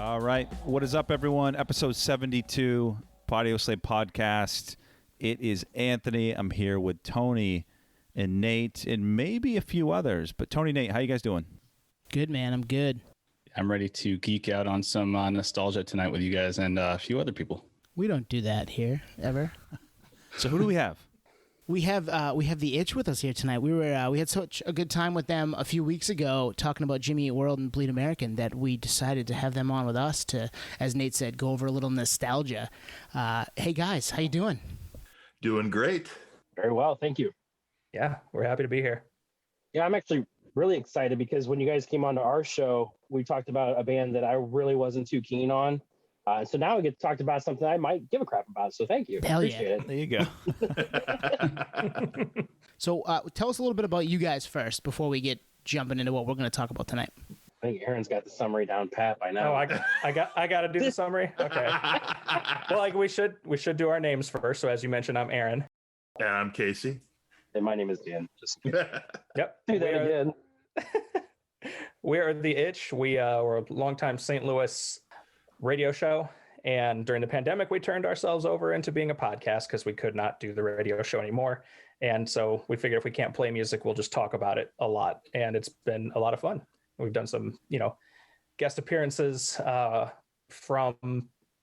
All right. What is up, everyone? Episode 72, Podioslave podcast. It is Anthony. I'm here with Tony and Nate and maybe a few others. But Tony, Nate, how you guys doing? Good, man. I'm good. I'm ready to geek out on some nostalgia tonight with you guys and a few other people. We don't do that here, ever. So who do we have? We have the Itch with us here tonight. We had such a good time with them a few weeks ago talking about Jimmy Eat World and Bleed American that we decided to have them on with us to, as Nate said, go over a little nostalgia. Hey guys, how you doing? Doing great. Very well, thank you. Yeah, we're happy to be here. Yeah, I'm actually really excited because when you guys came on to our show, we talked about a band that I really wasn't too keen on. So now we get to talk about something I might give a crap about. So thank you. Hell Appreciate yeah. it. There you go. So tell us a little bit about you guys first before we get jumping into what we're going to talk about tonight. I think Aaron's got the summary down pat by now. Oh, I got to do the summary. Okay. Well, we should do our names first. So as you mentioned, I'm Aaron. And I'm Casey. And my name is Dan. Just Yep. do that again. We are the Itch. We're a longtime St. Louis radio show. And during the pandemic, we turned ourselves over into being a podcast because we could not do the radio show anymore. And so we figured if we can't play music, we'll just talk about it a lot. And it's been a lot of fun. We've done some, guest appearances from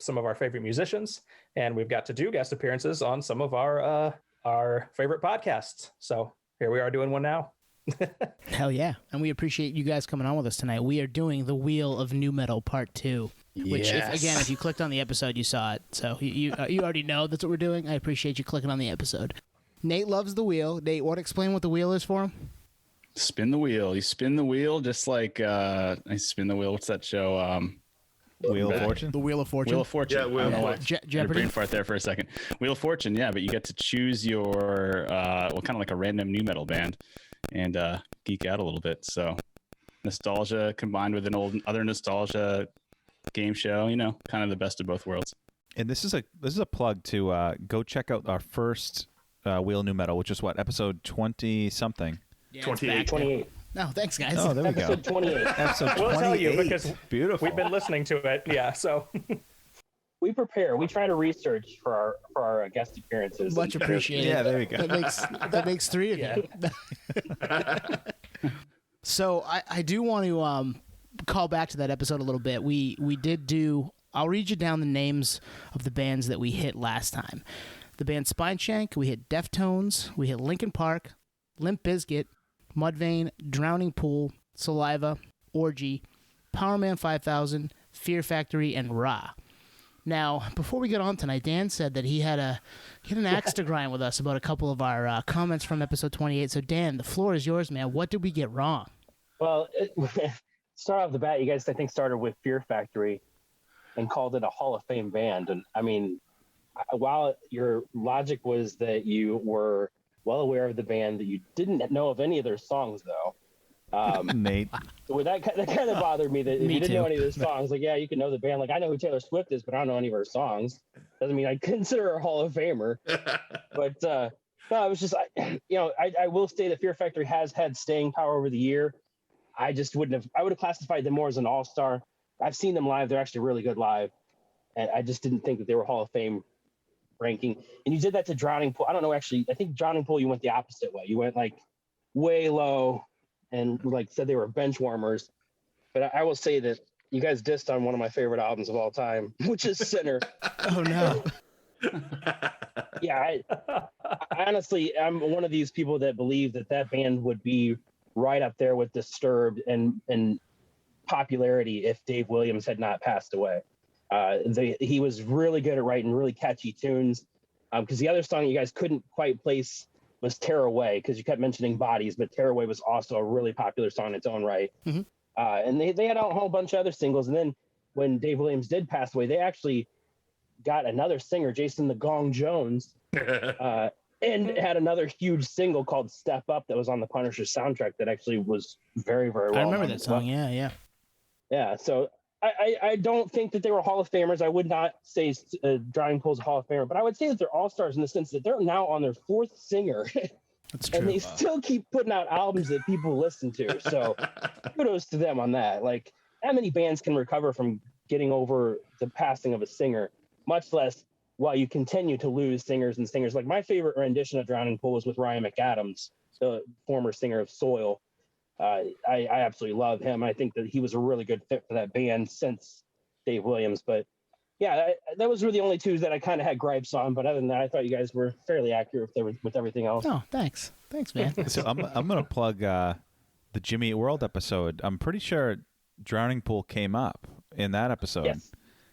some of our favorite musicians. And we've got to do guest appearances on some of our favorite podcasts. So here we are doing one now. Hell yeah. And we appreciate you guys coming on with us tonight. We are doing The Wheel of New Metal Part 2. Which, if you clicked on the episode, you saw it. So you already know that's what we're doing. I appreciate you clicking on the episode. Nate loves the wheel. Nate, explain what the wheel is for him? Spin the wheel. You spin the wheel just like I spin the wheel. What's that show? Wheel of Fortune? The Wheel of Fortune. Wheel of Fortune. Yeah, Wheel of Fortune. Jeopardy. Brain fart there for a second. Wheel of Fortune, yeah, but you get to choose your kind of like a random new metal band and geek out a little bit. So nostalgia combined with other nostalgia game show, kind of the best of both worlds. And this is a plug to go check out our first Wheel of New Metal, which is what, episode 20-something? Yeah, 28. No, thanks, guys. Oh, there we go. Episode 28. Episode 28. We'll tell you because Beautiful. we've been listening to it. Yeah, so We prepare. We try to research for our guest appearances. Much appreciated. Yeah, there we go. That makes three of you. So I do want to call back to that episode a little bit. We did do. I'll read you down the names of the bands that we hit last time. The band Spineshank, we hit Deftones, we hit Linkin Park, Limp Bizkit, Mudvayne, Drowning Pool, Saliva, Orgy, Powerman 5000, Fear Factory, and Ra. Now, before we get on tonight, Dan said that he had an axe to grind with us about a couple of our comments from episode 28. So, Dan, the floor is yours, man. What did we get wrong? Well, start off the bat, you guys, I think, started with Fear Factory and called it a Hall of Fame band. And I mean, while your logic was that you were well aware of the band, that you didn't know of any of their songs, though. Nate. That kind of bothered me that if Me you didn't too. know any of their songs, like, yeah, you can know the band. Like, I know who Taylor Swift is, but I don't know any of her songs. Doesn't mean I consider her a Hall of Famer. But no, it was just, I will say that Fear Factory has had staying power over the year. I would have classified them more as an all-star. I've seen them live. They're actually really good live. And I just didn't think that they were Hall of Fame ranking. And you did that to Drowning Pool. I don't know, actually. I think Drowning Pool, you went the opposite way. You went like way low and like said they were bench warmers. But I will say that you guys dissed on one of my favorite albums of all time, which is Sinner. Oh, no. Yeah, I honestly, I'm one of these people that believe that band would be right up there with Disturbed and popularity if Dave Williams had not passed away. He was really good at writing really catchy tunes. Because the other song you guys couldn't quite place was Tear Away, because you kept mentioning Bodies, but Tear Away was also a really popular song in its own right. Mm-hmm. And they had a whole bunch of other singles. And then when Dave Williams did pass away, they actually got another singer, Jason the Gong Jones, and had another huge single called Step Up that was on the Punisher soundtrack that actually was very, very well. I remember that song. Yeah. Yeah. So I don't think that they were Hall of Famers. I would not say Drowning Pool's a Hall of Famer, but I would say that they're all-stars in the sense that they're now on their fourth singer. That's true. And they still keep putting out albums that people listen to. So kudos to them on that. Like, how many bands can recover from getting over the passing of a singer, much less while you continue to lose singers and singers. Like my favorite rendition of Drowning Pool was with Ryan McAdams, the former singer of Soil. I absolutely love him. I think that he was a really good fit for that band since Dave Williams. But yeah, that was really the only two that I kind of had gripes on. But other than that, I thought you guys were fairly accurate with everything else. Oh, thanks, man. So I'm gonna plug the Jimmy Eat World episode. I'm pretty sure Drowning Pool came up in that episode. Yes.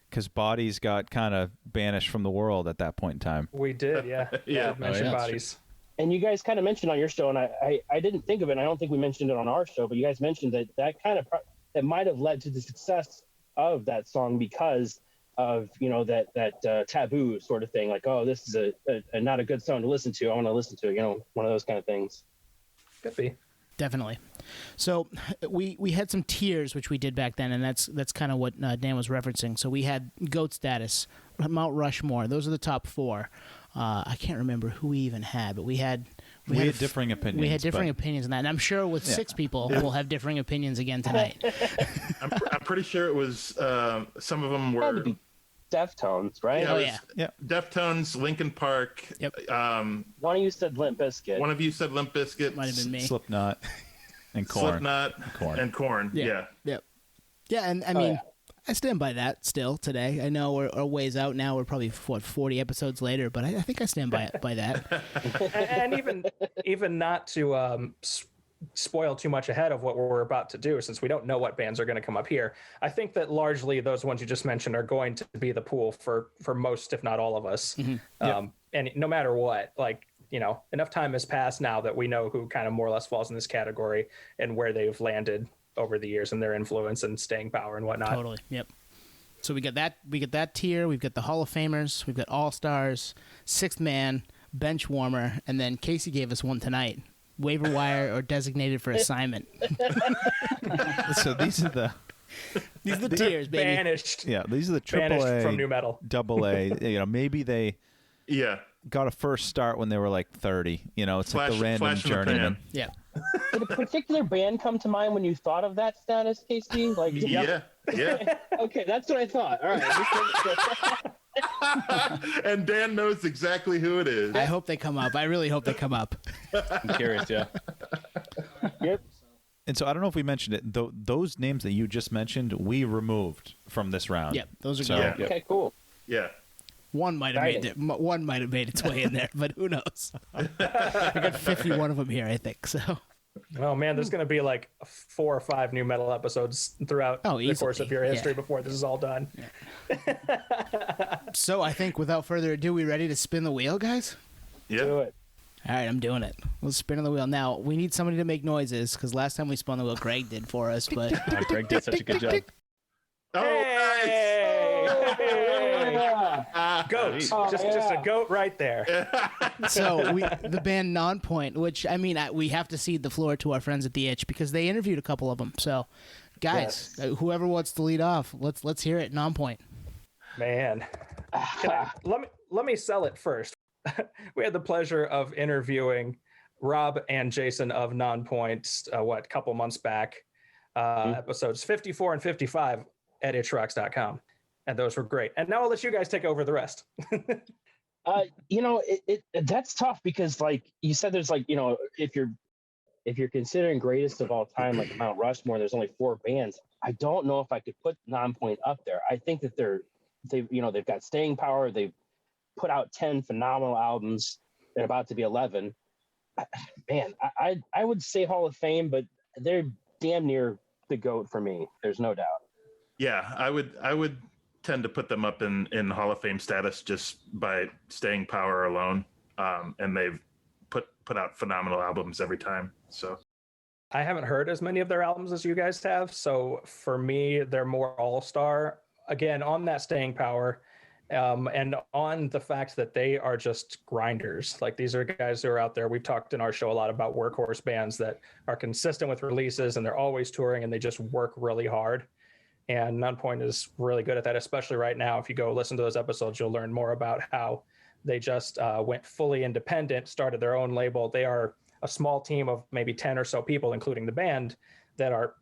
Because Bodies got kind of banished from the world at that point in time. We did, yeah. Yeah. Mentioned Oh, yeah, Bodies. And you guys kind of mentioned on your show, and I didn't think of it, and I don't think we mentioned it on our show, but you guys mentioned that kind of that might have led to the success of that song because of, you know, that taboo sort of thing. Like, oh, this is a not a good song to listen to. I want to listen to it, you know, one of those kind of things. Could be. Definitely. So we had some tiers, which we did back then, and that's kind of what Dan was referencing. So we had GOAT status, Mount Rushmore. Those are the top four. I can't remember who we even had, but we had differing opinions. We had differing opinions on that, and I'm sure with six people, we'll have differing opinions again tonight. I'm pretty sure it was some of them It had to were. be Deftones, right? Yeah, Oh, it was yeah. Deftones, Linkin Park. Yep. One of you said Limp Bizkit. One of you said Limp Bizkit. Might have been me. Slipknot and Korn. Slipknot and Korn. Yeah. Yep. Yeah, and I mean, I stand by that still today. I know we're a ways out now. We're probably 40 episodes later, but I think I stand by that. And even not to spoil too much ahead of what we're about to do, since we don't know what bands are going to come up here. I think that largely those ones you just mentioned are going to be the pool for most, if not all of us. Mm-hmm. And no matter what, like, you know, enough time has passed now that we know who kind of more or less falls in this category and where they've landed over the years and their influence and staying power and whatnot. Totally. Yep. So we get that tier. We've got the Hall of Famers. We've got All Stars, Sixth Man, Benchwarmer, and then Casey gave us one tonight: waiver wire or designated for assignment. So these are the tiers, baby. Banished. Yeah, these are the Banished AAA, from new metal. AA. You know, maybe they Yeah. got a first start when they were like 30. You know, it's like the random flash in the journeyman. pan. Yeah. Did a particular band come to mind when you thought of that status, Casey? Like, Yeah. Yeah. Okay, that's what I thought. All right. And Dan knows exactly who it is. I hope they come up. I really hope they come up. I'm curious, yeah. Yep. And so I don't know if we mentioned it. Those names that you just mentioned, we removed from the round. Yep, those are So- good. Yeah. Okay, cool. Yeah. One might have made its way in there, but who knows? I got 51 of them here, I think. So. Oh man, there's going to be like 4 or 5 new metal episodes throughout the course of your history before this is all done. Yeah. So I think without further ado, we ready to spin the wheel, guys? Do Yeah. it. All right, I'm doing it. Let's spin the wheel. Now, we need somebody to make noises, because last time we spun the wheel, Greg did for us, but... Greg did such a good job. Oh, Yeah. Goat. Oh, just yeah. a goat right there. So the band Nonpoint, which, I mean, we have to cede the floor to our friends at The Itch, because they interviewed a couple of them. So, guys, whoever wants to lead off, let's hear it. Nonpoint. Man. Let me sell it first. We had the pleasure of interviewing Rob and Jason of Nonpoint, a couple months back, episodes 54 and 55 at itchrocks.com. And those were great. And now I'll let you guys take over the rest. You know, that's tough because, like you said, there's like, you know, if you're considering greatest of all time, like Mount Rushmore, there's only 4 bands. I don't know if I could put Nonpoint up there. I think that they've got staying power. They've put out 10 phenomenal albums. They're about to be 11. Man, I would say Hall of Fame, but they're damn near the GOAT for me. There's no doubt. Yeah, I would tend to put them up in Hall of Fame status just by staying power alone. And they've put out phenomenal albums every time. So I haven't heard as many of their albums as you guys have. So for me, they're more all-star. Again, on that staying power. And on the fact that they are just grinders. Like, these are guys who are out there. We've talked in our show a lot about workhorse bands that are consistent with releases and they're always touring and they just work really hard. And Nonpoint is really good at that, especially right now. If you go listen to those episodes, you'll learn more about how they just went fully independent, started their own label. They are a small team of maybe 10 or so people, including the band, that are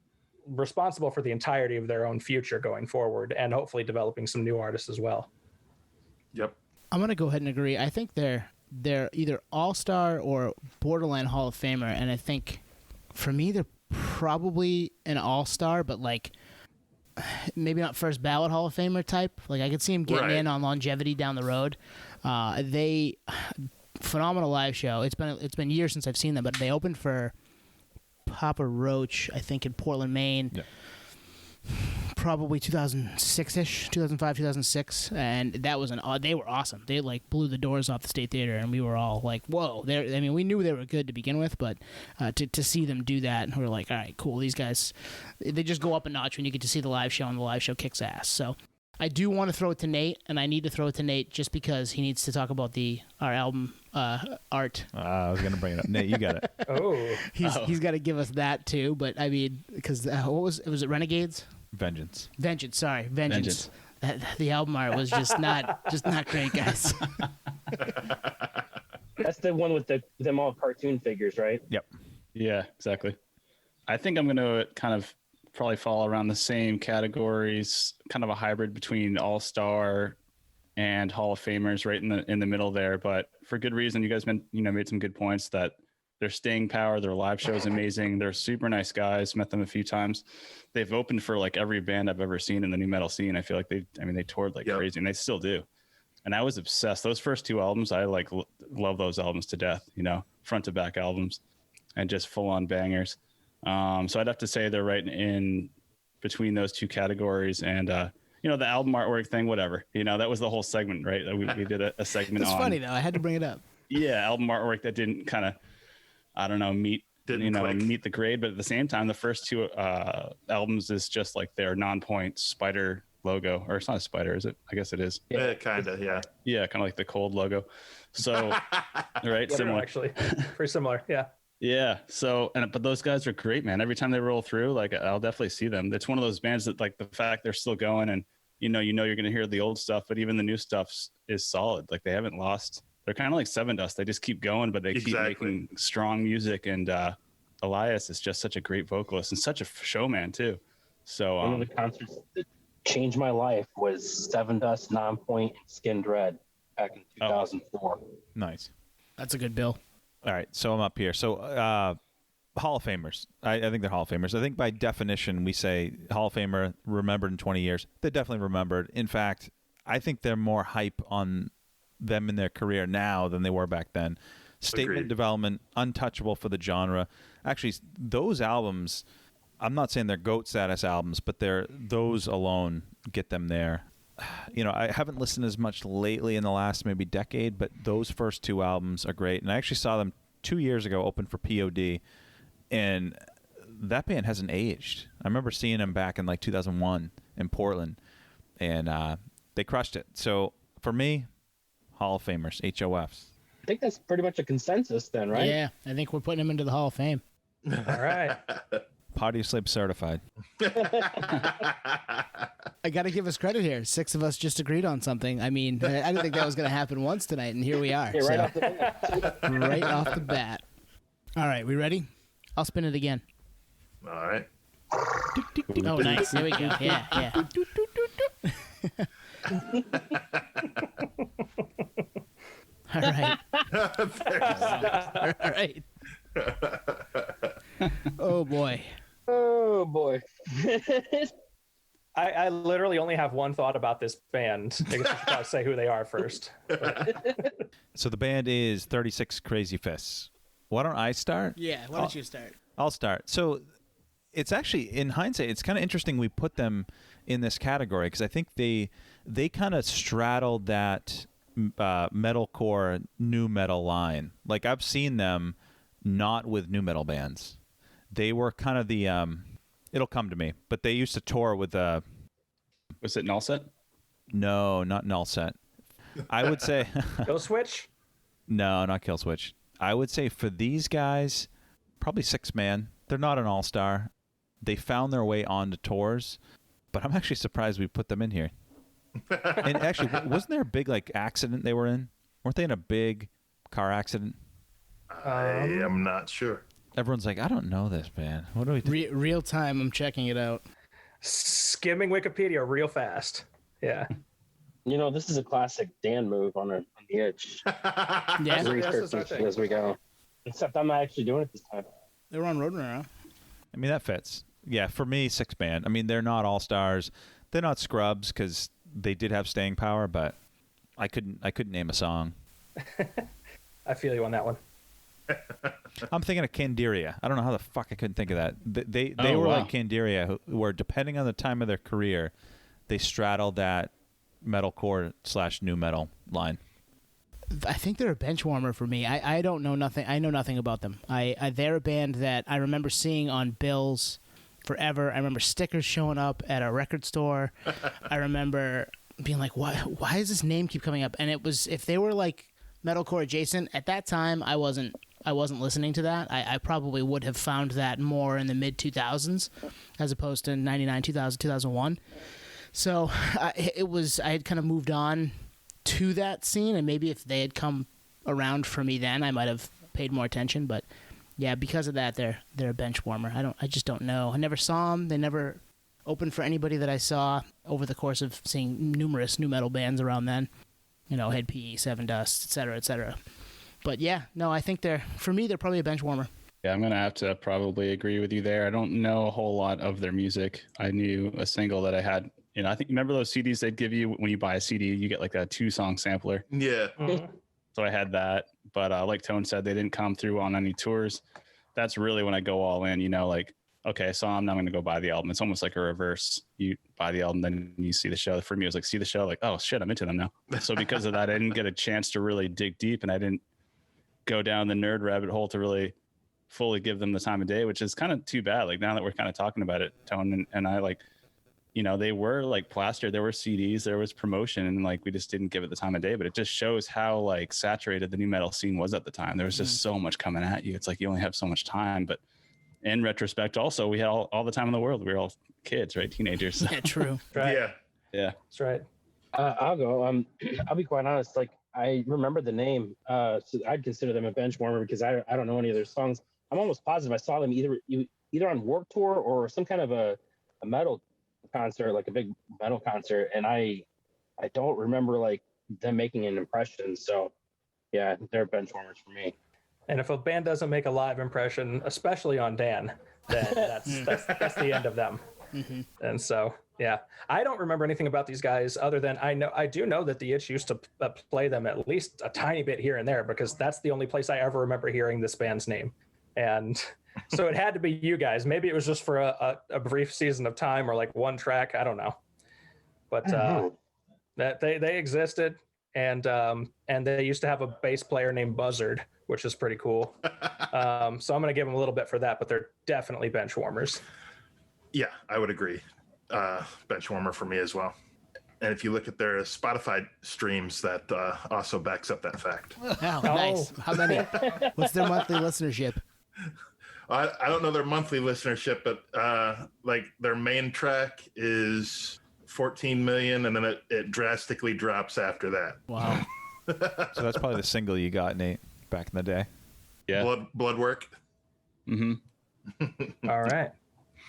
responsible for the entirety of their own future going forward, and hopefully developing some new artists as well. Yep. I'm gonna go ahead and agree. I think they're either All-Star or borderline Hall of Famer, and I think for me they're probably an All-Star, but like maybe not first ballot Hall of Famer type. Like I could see him getting in on longevity down the road. They phenomenal live show. It's been years since I've seen them, but they opened for Papa Roach, I think, in Portland, Maine. Yeah. Probably 2006-ish, 2005, 2006, and that was they were awesome. They like blew the doors off the State Theater, and we were all like, "Whoa!" I mean, we knew they were good to begin with, but to see them do that, and we were like, "All right, cool." These guys, they just go up a notch when you get to see the live show, and the live show kicks ass. So, I do want to throw it to Nate, and I need to throw it to Nate just because he needs to talk about our album art. I was gonna bring it up. Nate, you got it. He's got to give us that too. But I mean, because was it Renegades? Vengeance. Sorry, Vengeance. The album art was just not great, guys. That's the one with them all cartoon figures, right? Yep. Yeah, exactly. I think I'm going to kind of probably fall around the same categories, kind of a hybrid between All-Star and Hall of Famers, right in the middle there. But for good reason, you guys made some good points that their staying power, their live show is amazing. They're super nice guys. Met them a few times. They've opened for like every band I've ever seen in the new metal scene. I feel like they toured like crazy, and they still do. And I was obsessed. Those first two albums, I like love those albums to death. Front to back albums, and just full on bangers. So I'd have to say they're right in between those two categories. And the album artwork thing, whatever. That was the whole segment, right? We did a segment. It's funny though. I had to bring it up. Yeah, album artwork that didn't kind of, I don't know, meet the grade, but at the same time, the first two albums is just like their non-point spider logo, or it's not a spider, is it? I guess it is. Yeah, kind of. Yeah. Yeah, kind of like the cold logo. So, right, similar. Actually, very similar. Yeah. Yeah. So, but those guys are great, man. Every time they roll through, like I'll definitely see them. It's one of those bands that, like, the fact they're still going, and you're going to hear the old stuff, but even the new stuff is solid. Like they haven't lost. They're kind of like Seven Dust. They just keep going, but they keep making strong music. And Elias is just such a great vocalist and such a showman too. So one of the concerts that changed my life was Seven Dust, Non-Point, and Skin Dread back in 2004. Nice. That's a good bill. All right, so I'm up here. So Hall of Famers. I think they're Hall of Famers. I think by definition we say Hall of Famer remembered in 20 years. They're definitely remembered. In fact, I think they're more hype on them in their career now than they were back then. Statement development, untouchable for the genre. Actually, those albums, I'm not saying they're GOAT status albums, but those alone get them there. I haven't listened as much lately in the last maybe decade, but those first two albums are great. And I actually saw them 2 years ago open for POD, and that band hasn't aged. I remember seeing them back in like 2001 in Portland, and they crushed it. So for me, Hall of Famers, HOFs. I think that's pretty much a consensus then, right? Yeah, I think we're putting him into the Hall of Fame. All right. Podioslave certified. I got to give us credit here. 6 of us just agreed on something. I mean, I didn't think that was going to happen once tonight, and here we are. Yeah, right off the bat. Right off the bat. All right, we ready? I'll spin it again. All right. Oh, nice. There we go. Yeah. All right. All right. Oh, boy. Oh, boy. I literally only have one thought about this band. I guess I should probably say who they are first. So the band is 36 Crazy Fists. Why don't I start? Yeah, why don't you start? I'll start. So it's actually, in hindsight, it's kind of interesting we put them in this category because I think they kind of straddled that metalcore new metal line. Like I've seen them not with new metal bands. They were kind of the it'll come to me, but they used to tour with was it Nullset? No, not Nullset. I would say Kill Switch? No, not Kill Switch. I would say for these guys, probably 6-man. They're not an all-star. They found their way onto tours, but I'm actually surprised we put them in here. And actually, wasn't there a big accident they were in? Weren't they in a big car accident? I am not sure. Everyone's like, I don't know this band. What do we do? Real time, I'm checking it out. Skimming Wikipedia real fast. Yeah. This is a classic Dan move on the itch. Yeah, Research as we go. Except I'm not actually doing it this time. they were on Roadrunner, huh? I mean, that fits. Yeah, for me, 6-band. I mean, they're not all-stars. They're not scrubs because they did have staying power, but I couldn't name a song. I feel you on that one. I'm thinking of Candiria. I don't know how the fuck I couldn't think of that. They were wow. like Candiria, who were, depending on the time of their career, they straddled that metalcore / new metal line. I think they're a bench warmer for me. I don't know nothing. I know nothing about them. They're a band that I remember seeing on bills forever. I remember stickers showing up at a record store. I remember being like, why does this name keep coming up? And it was, if they were like metalcore adjacent at that time, I wasn't listening to that. I probably would have found that more in the mid 2000s as opposed to 99, 2000, 2001. So I had kind of moved on to that scene, and maybe if they had come around for me then, I might have paid more attention. But yeah, because of that, they're a bench warmer. I just don't know. I never saw them. They never opened for anybody that I saw over the course of seeing numerous new metal bands around then. Head PE, Seven Dust, et cetera, et cetera. But yeah, no, I think they're probably a bench warmer. Yeah, I'm going to have to probably agree with you there. I don't know a whole lot of their music. I knew a single that I had. I think, remember those CDs they'd give you when you buy a CD, you get like a 2-song sampler. Yeah. So I had that. But like Tone said, they didn't come through on any tours. That's really when I go all in, like, okay, so I'm not going to go buy the album. It's almost like a reverse. You buy the album, then you see the show. For me, it was like, see the show, like, oh shit, I'm into them now. So because of that, I didn't get a chance to really dig deep, and I didn't go down the nerd rabbit hole to really fully give them the time of day, which is kind of too bad. Like, now that we're kind of talking about it, Tone and I, like, they were like plastered, there were CDs, there was promotion, and like we just didn't give it the time of day. But it just shows how like saturated the new metal scene was at the time. There was just so much coming at you. It's like you only have so much time. But in retrospect, also, we had all the time in the world. We were all kids, right? Teenagers. So. Yeah, true. Right. Yeah, That's right. I'll go. I'll be quite honest. Like, I remember the name. So I'd consider them a bench warmer because I don't know any of their songs. I'm almost positive I saw them either on Warped Tour or some kind of a metal concert, like a big metal concert, and I don't remember like them making an impression. So yeah, they're bench warmers for me. And if a band doesn't make a live impression, especially on Dan, then that's the end of them. Mm-hmm. And so, yeah, I don't remember anything about these guys other than I do know that the Itch used to play them at least a tiny bit here and there, because that's the only place I ever remember hearing this band's name. And so it had to be you guys. Maybe it was just for a brief season of time or like one track. I don't know. But that they existed, and they used to have a bass player named Buzzard, which is pretty cool. So I'm going to give them a little bit for that, but they're definitely bench warmers. Yeah, I would agree. Bench warmer for me as well. And if you look at their Spotify streams, that also backs up that fact. Oh, nice. How many? What's their monthly listenership? I don't know their monthly listenership, but like their main track is 14 million, and then it drastically drops after that. Wow. So that's probably the single you got, Nate, back in the day. Yeah. Blood work. Mm-hmm. All right.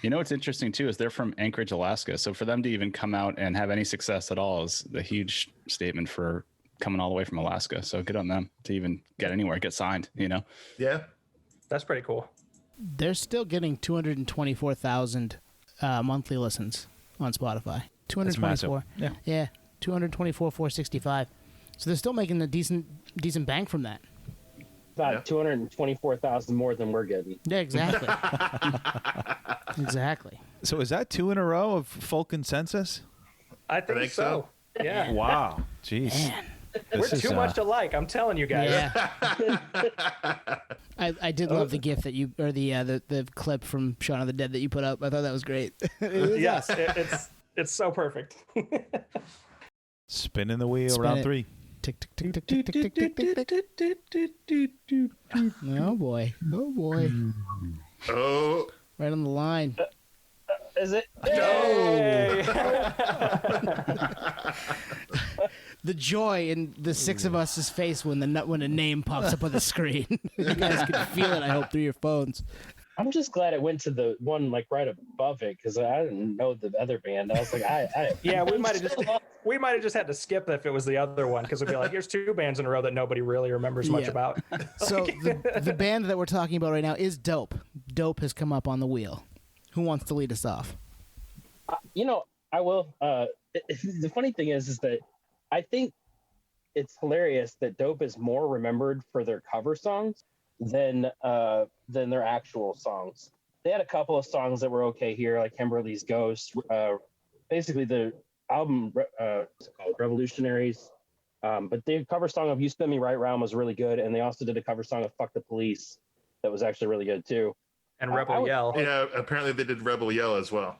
What's interesting too is they're from Anchorage, Alaska. So for them to even come out and have any success at all is a huge statement for coming all the way from Alaska. So good on them to even get anywhere, get signed, Yeah. That's pretty cool. They're still getting 224,000 monthly listens on Spotify. 224. Yeah. Yeah. 224,465. So they're still making a decent bang from that. About 224,000 more than we're getting. Yeah, exactly. Exactly. So is that 2 in a row of full consensus? I think so. Yeah. Wow. Jeez. Man. We're too much alike. I'm telling you guys. Yeah. I did love the GIF that you, or the clip from Shaun of the Dead that you put up. I thought that was great. Yes, it's so perfect. Spinning the wheel, Spin round it. 3. Tick, tick, tick, tick, tick, tick, tick, tick, tick. Oh boy. Oh boy. Oh. Right on the line. Is it? Hey! the joy in the six of us' face when a name pops up on the screen. You guys can feel it, I hope, through your phones. I'm just glad it went to the one like right above it because I didn't know the other band. I was like, yeah, we might have just had to skip if it was the other one because it'd be like, here's two bands in a row that nobody really remembers much about. So the band that we're talking about right now is Dope. Dope has come up on the wheel. Who wants to lead us off? I will. The funny thing is that I think it's hilarious that Dope is more remembered for their cover songs than their actual songs. They had a couple of songs that were okay here, like Kimberly's Ghost. Basically, the album what's it called? Revolutionaries. But the cover song of "You Spin Me Right Round" was really good, and they also did a cover song of "Fuck the Police" that was actually really good too. And Rebel Yell. Yeah, apparently they did Rebel Yell as well.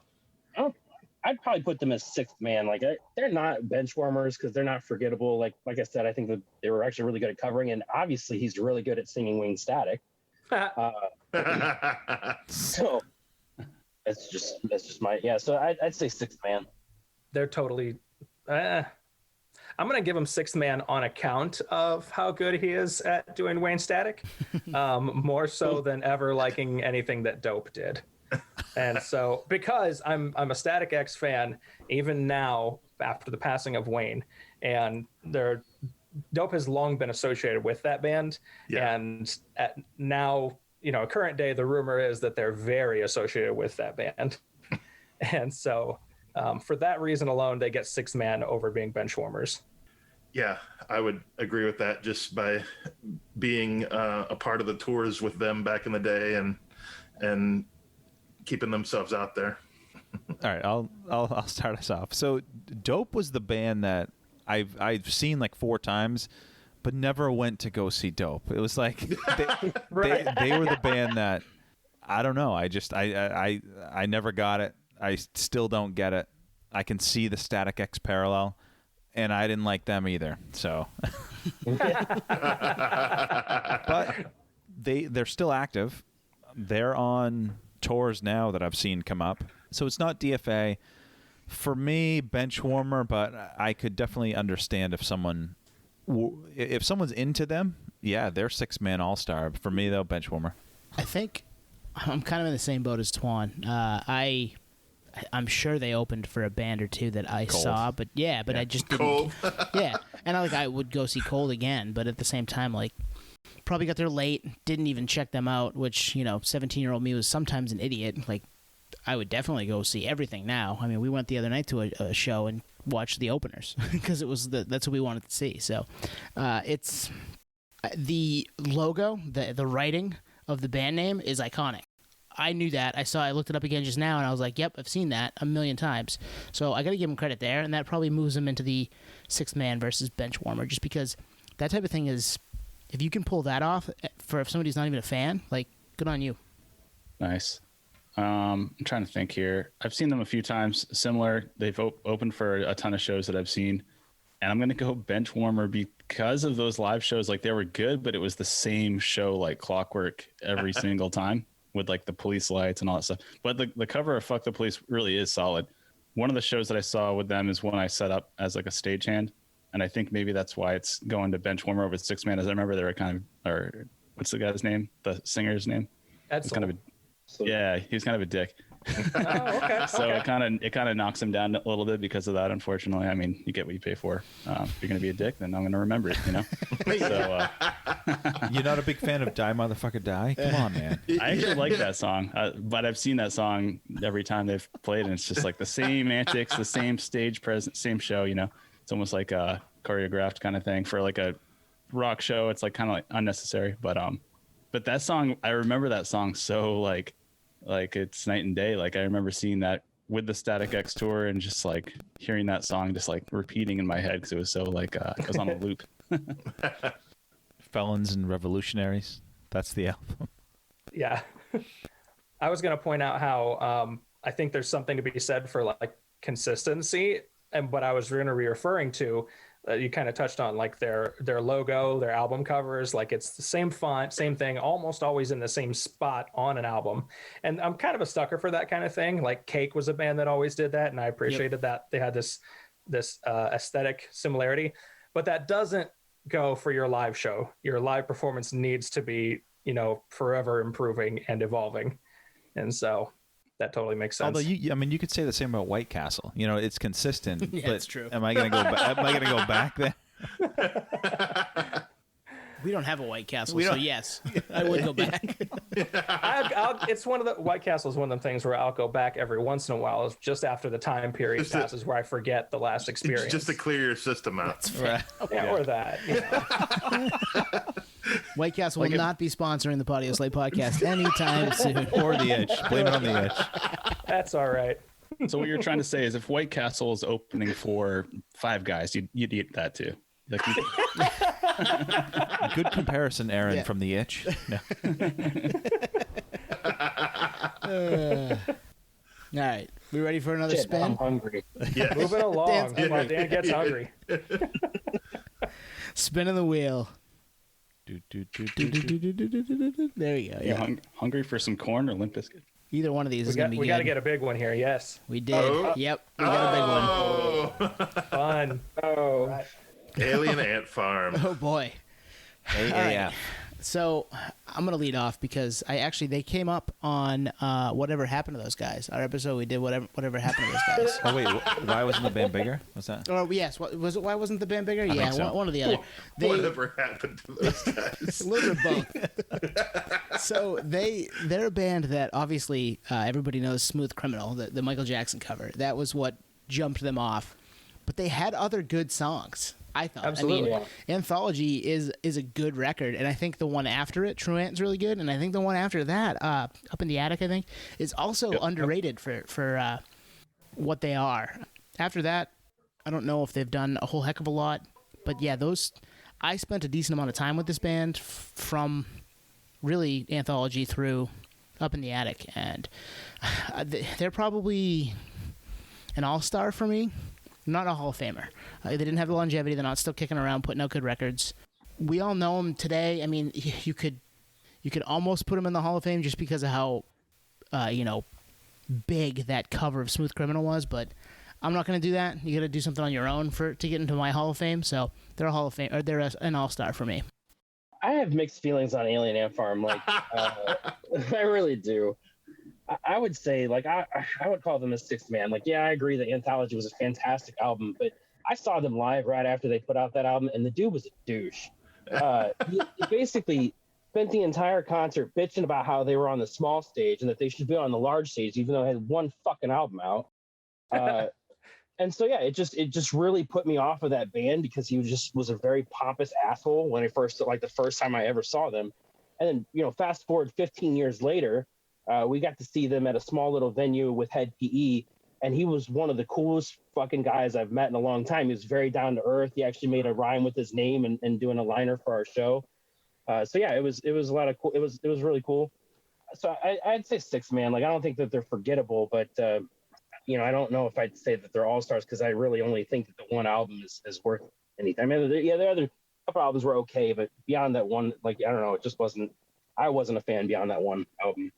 I'd probably put them as sixth man. Like they're not benchwarmers because they're not forgettable. Like I said, I think that they were actually really good at covering, and obviously he's really good at singing Wayne Static. So that's just my So I'd say sixth man. They're totally. I'm gonna give him sixth man on account of how good he is at doing Wayne Static, more so than ever liking anything that Dope did. And so, because I'm a Static X fan, even now after the passing of Wayne, and Dope has long been associated with that band, and now, current day, the rumor is that they're very associated with that band, and so for that reason alone, they get sixth man over being Benchwarmers. Yeah, I would agree with that just by being a part of the tours with them back in the day and keeping themselves out there. All right, I'll start us off. So Dope was the band that I've seen like 4 times, but never went to go see Dope. It was like they were the band that I don't know. I never got it. I still don't get it. I can see the Static X parallel, and I didn't like them either. So, but they're still active. They're on tours now that I've seen come up. So it's not DFA. For me, Benchwarmer, but I could definitely understand if someone's into them, yeah, they're 6-man all-star. For me, though, Benchwarmer. I think I'm kind of in the same boat as Twan. I'm sure they opened for a band or two that I saw, but I just didn't. Cold. Yeah, and I would go see Cold again, but at the same time, like, probably got there late, didn't even check them out, which, 17-year-old me was sometimes an idiot. Like, I would definitely go see everything now. I mean, we went the other night to a show and watched the openers because it was that's what we wanted to see. So, it's the logo, the writing of the band name is iconic. I knew that. I looked it up again just now, and I was like, yep, I've seen that a million times. So I got to give him credit there, and that probably moves him into the sixth man versus Benchwarmer, just because that type of thing is, if you can pull that off if somebody's not even a fan, like, good on you. Nice. I'm trying to think here. I've seen them a few times. Similar. They've opened for a ton of shows that I've seen, and I'm going to go Benchwarmer because of those live shows. Like, they were good, but it was the same show like clockwork every single time with like the police lights and all that stuff. But the cover of Fuck the Police really is solid. One of the shows that I saw with them is one I set up as like a stagehand. And I think maybe that's why it's going to Benchwarmer over 6-man. As I remember, they were or what's the guy's name? The singer's name? Edsel. Yeah, he's kind of a dick. Oh, okay. So it kind of knocks him down a little bit because of that. Unfortunately, I mean, you get what you pay for. If you're gonna be a dick, then I'm gonna remember it. So you're not a big fan of Die Motherfucker Die? Come on, man. I actually like that song, but I've seen that song every time they've played, and it's just like the same antics, the same stage presence, same show. It's almost like a choreographed kind of thing for like a rock show. It's like kind of like unnecessary, but that song, I remember that song so like it's night and day. Like, I remember seeing that with the Static X tour and just like hearing that song just like repeating in my head because it was so like it was on a loop. Felons and Revolutionaries. That's the album. Yeah. I was going to point out how I think there's something to be said for like consistency, and what I was going to be referring to, you kind of touched on, like their logo, their album covers, like it's the same font, same thing, almost always in the same spot on an album. And I'm kind of a sucker for that kind of thing. Like Cake was a band that always did that, and I appreciated that they had this this aesthetic similarity, but that doesn't go for your live show. Your live performance needs to be, forever improving and evolving. And so that totally makes sense. Although you could say the same about White Castle. It's consistent. Yeah, but it's true. Am I going to go back? Am I going to go back then? We don't have a White Castle, so yes, I would go back. It's one of the White Castle is one of the things where I'll go back every once in a while. It's just after the time period passes where I forget the last experience. Just to clear your system out. Right. Or that. White Castle will not be sponsoring the Podioslave podcast anytime soon. Or the Itch. Blame it on the Itch. That's all right. So what you're trying to say is if White Castle is opening for Five Guys, you'd eat that too. Like Good comparison, Aaron, from the Itch. No. All right, we ready for another spin? I'm hungry. Yes. Moving along while Dan gets hungry. Spinning the wheel. There we go. you Yeah. hungry for some corn or Limp Bizkit? Either one of these is gonna be We good. got to get a big one here. Yes. We did. Oh. Yep. We got a big one. Fun. Oh, Right. Alien Ant Farm. Oh boy. AAF. So I'm gonna lead off because they came up on Whatever Happened to Those Guys. Our episode we did whatever happened to those guys. Oh, wait. Why wasn't the band bigger? What's that? Or yes, was it? Why wasn't the band bigger? Yeah, think so. one or the other. Whatever happened to those guys? A little bit of both. So they're a band that obviously everybody knows Smooth Criminal, the Michael Jackson cover. That was what jumped them off. But they had other good songs, I thought. Absolutely. I mean, Anthology is a good record, and I think the one after it, Truant's really good, and I think the one after that, Up in the Attic, I think, is also underrated for what they are. After that, I don't know if they've done a whole heck of a lot, but yeah, I spent a decent amount of time with this band from really Anthology through Up in the Attic, and they're probably an all-star for me. Not a Hall of Famer. They didn't have the longevity. They're not still kicking around, putting out good records. We all know them today. I mean, you could almost put them in the Hall of Fame just because of how, big that cover of Smooth Criminal was. But I'm not going to do that. You got to do something on your own to get into my Hall of Fame. So they're a Hall of Fame, or they're an all-star for me. I have mixed feelings on Alien Ant Farm. Like, I really do. I would say, like, I would call them a sixth man. Like, yeah, I agree that Anthology was a fantastic album, but I saw them live right after they put out that album, and the dude was a douche. He basically spent the entire concert bitching about how they were on the small stage and that they should be on the large stage, even though they had one fucking album out. And so, yeah, it just really put me off of that band because he was a very pompous asshole when the first time I ever saw them. And then, fast forward 15 years later, we got to see them at a small little venue with Head PE, and he was one of the coolest fucking guys I've met in a long time. He was very down to earth. He actually made a rhyme with his name and doing a liner for our show. So yeah, it was a lot of cool. It was really cool. So I'd say six, man. Like, I don't think that they're forgettable, but I don't know if I'd say that they're all stars because I really only think that the one album is worth anything. I mean, the other couple albums were okay, but beyond that one, like, I don't know, it just wasn't. I wasn't a fan beyond that one album.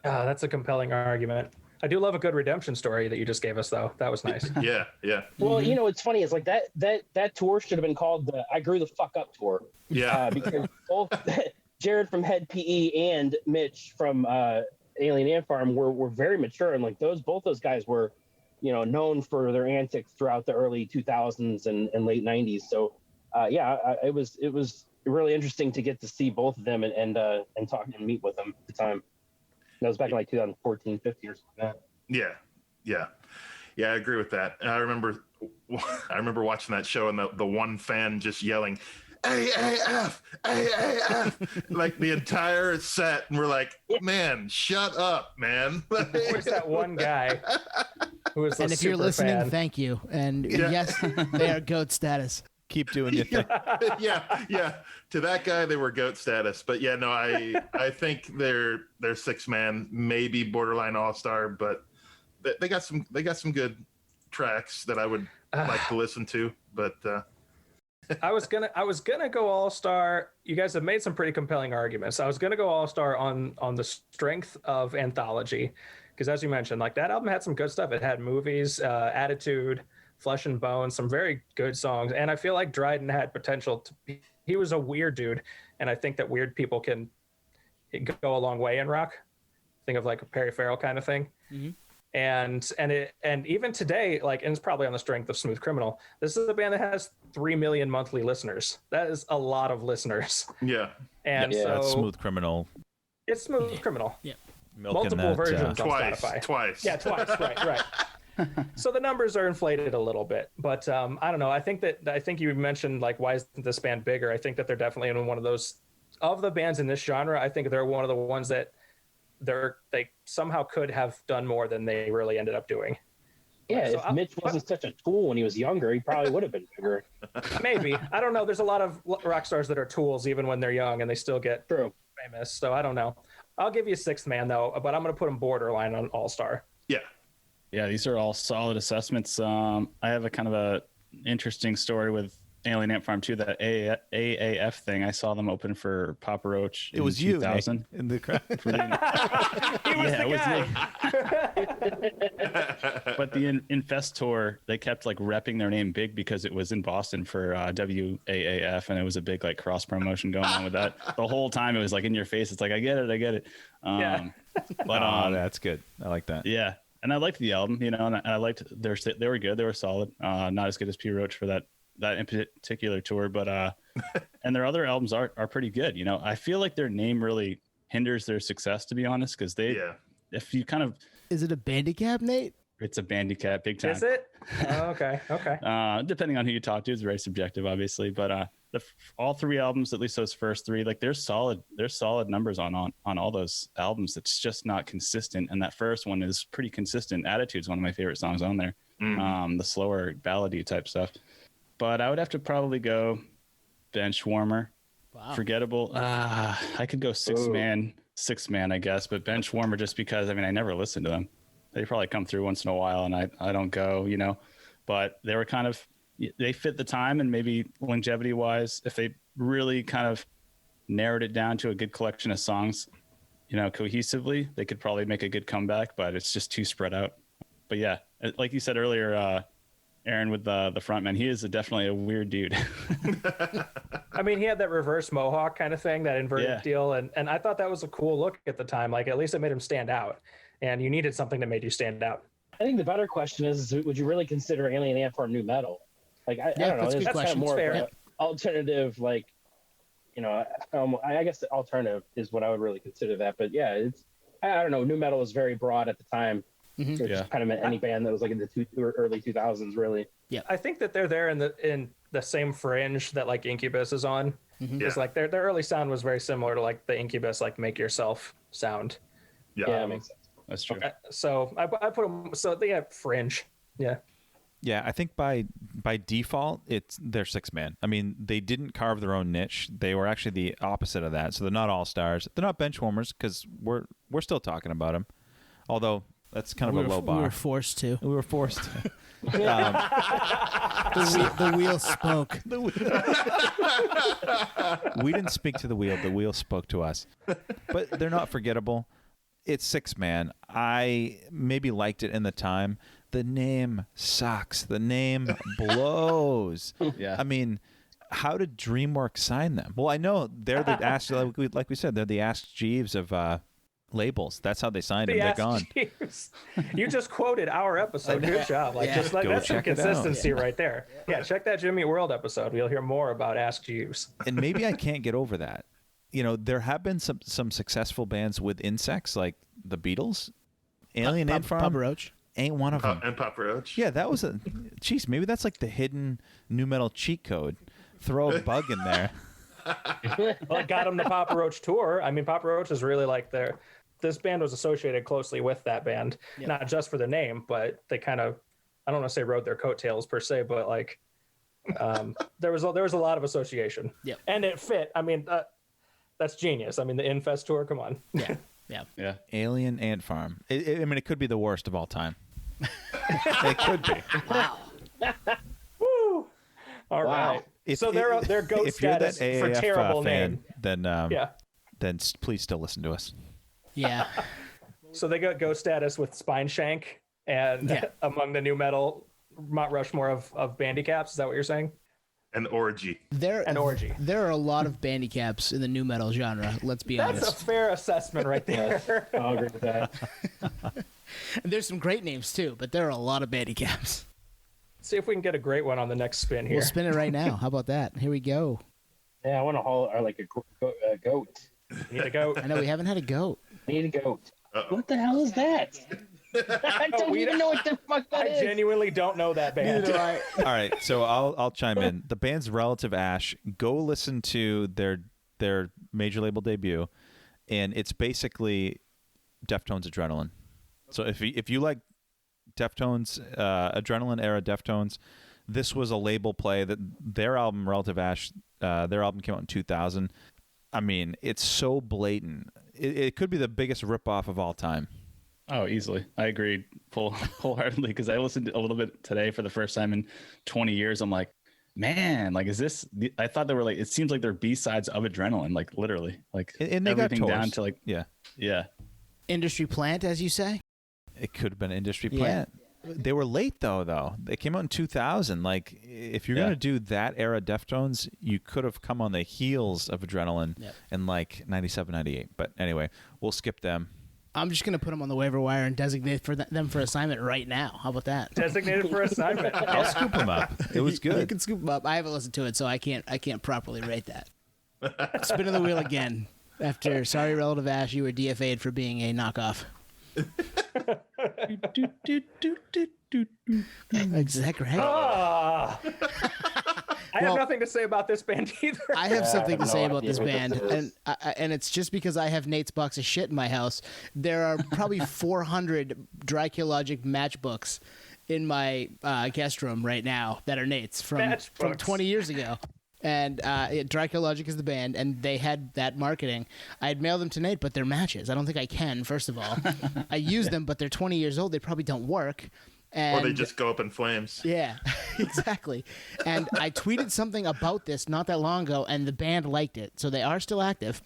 That's a compelling argument. I do love a good redemption story that you just gave us, though. That was nice. Yeah. Well, it's funny. It's like that tour should have been called the "I Grew the Fuck Up" tour. Yeah. Because both Jared from Head PE and Mitch from Alien Ant Farm were very mature, and like both those guys were, known for their antics throughout the early 2000s and late 90s. So, it was really interesting to get to see both of them and talk and meet with them at the time. That was back in like 2014, 15 or something. Yeah. I agree with that. And I remember watching that show and the one fan just yelling AAF like the entire set, and we're like, man, shut up, man. Where's that one guy who was the And if you're listening, fan? thank you. And yes, they are GOAT status. Keep doing your thing. yeah. To that guy, they were GOAT status. But yeah, no, I think they're six man, maybe borderline all-star, but they got some good tracks that I would like to listen to. But I was gonna go all-star. You guys have made some pretty compelling arguments. I was gonna go all-star on the strength of Anthology, because as you mentioned, like, that album had some good stuff. It had Movies, Attitude, Flesh and Bone, some very good songs. And I feel like Dryden had potential to be, he was a weird dude. And I think that weird people can go a long way in rock. Think of like a Perry Farrell kind of thing. Mm-hmm. And even today, like, and it's probably on the strength of Smooth Criminal. This is a band that has 3 million monthly listeners. That is a lot of listeners. Yeah. And Yeah, so that's Smooth Criminal. It's Smooth Criminal. Yeah. Milking Multiple that, versions on Twice. Spotify. Twice. Yeah, twice. Right. So the numbers are inflated a little bit, but I don't know. I think you mentioned like, why isn't this band bigger? I think that they're definitely in one of those of the bands in this genre. I think they're one of the ones that they somehow could have done more than they really ended up doing. Yeah, So if Mitch wasn't such a tool when he was younger, he probably would have been bigger. Maybe. I don't know. There's a lot of rock stars that are tools even when they're young and they still get True. famous. So I don't know. I'll give you Sixth Man though, but I'm going to put him borderline on All-Star. Yeah. Yeah, these are all solid assessments. I have a kind of a interesting story with Alien Ant Farm too. That AAF thing, I saw them open for Papa Roach. It was you, 2000. Nate, in the crowd. He was the guy. But the Infest tour, they kept like repping their name big because it was in Boston for WAAF, and it was a big like cross promotion going on with that. The whole time it was like in your face. It's like I get it. Yeah. But That's good. I like that. yeah, and I liked the album, and I liked they were good. They were solid. Not as good as P Roach for that in particular tour, but and their other albums are pretty good. I feel like their name really hinders their success, to be honest, because if you kind of, Is it a bandicap, Nate? it's a bandicap big time. Is it? Oh, okay. Depending on who you talk to, it's very subjective, obviously, but all 3 albums, at least those first 3, like there's solid numbers on all those albums. It's just not consistent, and that first one is pretty consistent. Attitude's one of my favorite songs on there. The slower ballady type stuff. But I would have to probably go Benchwarmer. Wow. Forgettable. I could go six man, I guess, but Benchwarmer just because, I never listened to them. They probably come through once in a while and I don't go, but they were kind of, they fit the time, and maybe longevity wise, if they really kind of narrowed it down to a good collection of songs, cohesively, they could probably make a good comeback, but it's just too spread out. But yeah, like you said earlier, Aaron, with the frontman, he is definitely a weird dude. He had that reverse mohawk kind of thing, that inverted deal, and I thought that was a cool look at the time. Like, at least it made him stand out, and you needed something that made you stand out. I think the better question is, would you really consider Alien Ant Farm new metal? Like, I don't know. That's a good That's kind question. of more Fair. of an alternative, like, I guess the alternative is what I would really consider that. But yeah, I don't know. New metal was very broad at the time. Mm-hmm. So it just kind of meant any band that was like in the early 2000s, really. I think that they're there in the same fringe that like Incubus is on. Mm-hmm. It's like their early sound was very similar to like the Incubus like Make Yourself sound. Yeah, that makes sense. That's true. So I put them, so they have fringe. Yeah, I think by default, they're 6-man. They didn't carve their own niche. They were actually the opposite of that. So they're not all stars. They're not benchwarmers because we're still talking about them. Although that's kind of a low bar. We were forced to. We were forced to. The wheel spoke. We didn't speak to the wheel. The wheel spoke to us. But they're not forgettable. It's 6-man. I maybe liked it in the time. The name sucks. The name blows. Yeah. How did DreamWorks sign them? Well, I know they're the Ask, like we said, they're the Ask Jeeves of labels. That's how they signed them. They're gone. Jeeves. You just quoted our episode. Good job. That's some check it out. consistency right there. Yeah, check that Jimmy World episode. We'll hear more about Ask Jeeves. And maybe I can't get over that. There have been some successful bands with insects, like the Beatles. Alien Ant Farm Papa Roach ain't one of them. And Papa Roach. Yeah, that was maybe that's like the hidden new metal cheat code. Throw a bug in there. Well, it got him the Papa Roach tour. Papa Roach is really like this band was associated closely with that band, not just for the name, but they kind of, I don't want to say rode their coattails per se, but like there was a lot of association. Yeah. And it fit. That's genius. The Infest tour, come on. Yeah. Alien Ant Farm. It could be the worst of all time. It could be. Wow. Woo! All right. So they're goat if you're that status for AAF terrible fan, name. then please still listen to us. Yeah. So they got ghost status with Spine Shank and among the new metal Mount Rushmore of bandicaps. Is that what you're saying? An orgy. An orgy. There are a lot of bandicaps in the new metal genre. Let's be That's honest. a fair assessment right there. I'll agree with that. And there's some great names too, but there are a lot of bandicaps. See if we can get a great one on the next spin here. We'll spin it right now. How about that? Here we go. Yeah, I want to haul or like a goat. You need a goat. I know we haven't had a goat. I need a goat. Uh-oh. What the hell is that? I don't even know what the fuck that I is. genuinely don't know that band. All right, so I'll chime in. The band's Relative Ash. Go listen to their major label debut, and it's basically Deftones Adrenaline. So if you like Deftones, Adrenaline era Deftones, this was a label play. That their album Relative Ash, their album came out in 2000. I mean, it's so blatant. It could be the biggest ripoff of all time. Oh, easily. I agree wholeheartedly because I listened a little bit today for the first time in 20 years. I'm like, man, like, is this? I thought they were like, it seems like they're B-sides of Adrenaline, like literally, like And they got everything down tours. to like, Yeah. Industry plant, as you say. It could have been Industry Yeah. Plant. They were late though. They came out in 2000. Like, if you're gonna do that era Deftones, you could have come on the heels of Adrenaline in like 97, 98. But anyway, we'll skip them. I'm just going to put them on the waiver wire and designate them for assignment right now. How about that? Designated for assignment. I'll scoop them up. It was You good. can scoop them up. I haven't listened to it, so I can't properly rate that. Spinning the wheel again. After Sorry Relative Ash, you were DFA'd for being a knockoff. Is that correct? Ah. I have nothing to say about this band either. I have something to no say about idea this what band, this is. and it's just because I have Nate's box of shit in my house. There are probably 400 Logic matchbooks in my guest room right now that are Nate's from Matchbooks. 20 years ago. And Logic is the band, and they had that marketing. I'd mail them to Nate, but they're matches. I don't think I can, first of all. I use them, but they're 20 years old. They probably don't work. And Or they just go up in flames. yeah, exactly. And I tweeted something about this not that long ago, and the band liked it. So they are still active.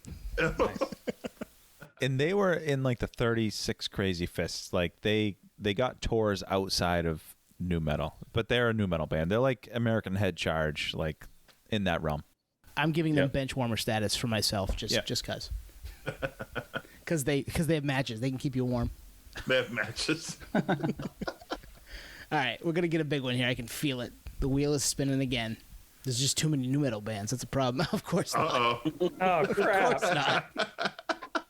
And they were in like the 36 Crazy Fists. Like they got tours outside of nu metal, but they're a nu metal band. They're like American Head Charge, like in that realm. I'm giving them Benchwarmer status for myself, just cause. Because they have matches, they can keep you warm. They have matches. All right, we're gonna get a big one here. I can feel it. The wheel is spinning again. There's just too many nu metal bands. That's a problem. Of course not. Uh-oh. Oh crap! Of course not.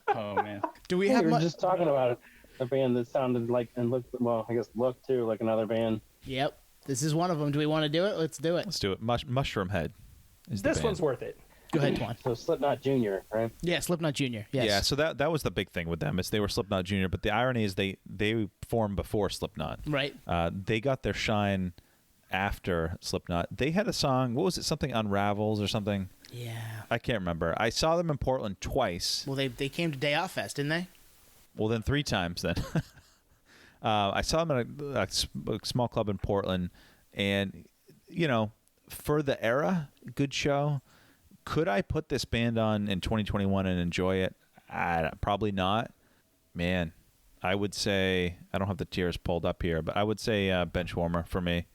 oh man, Do we We have were much? just talking about a band that sounded like and looked looked too like another band. Yep, this is one of them. Do we want to do it? Let's do it. Let's do it. Mushroom Head is the This band. one's worth it. Go ahead, Twan. So Slipknot Jr., right? Yeah, Slipknot Jr. Yes. Yeah, so that was the big thing with them is they were Slipknot Jr. But the irony is they formed before Slipknot. Right. They got their shine after Slipknot. They had a song. What was it? Something Unravels or something. Yeah. I can't remember. I saw them in Portland twice. Well, they came to Day Off Fest, didn't they? Well, then 3 times then. I saw them at a small club in Portland, and for the era, good show. Could I put this band on in 2021 and enjoy it? Probably not. Man, I would say, I don't have the tiers pulled up here, but I would say Benchwarmer for me.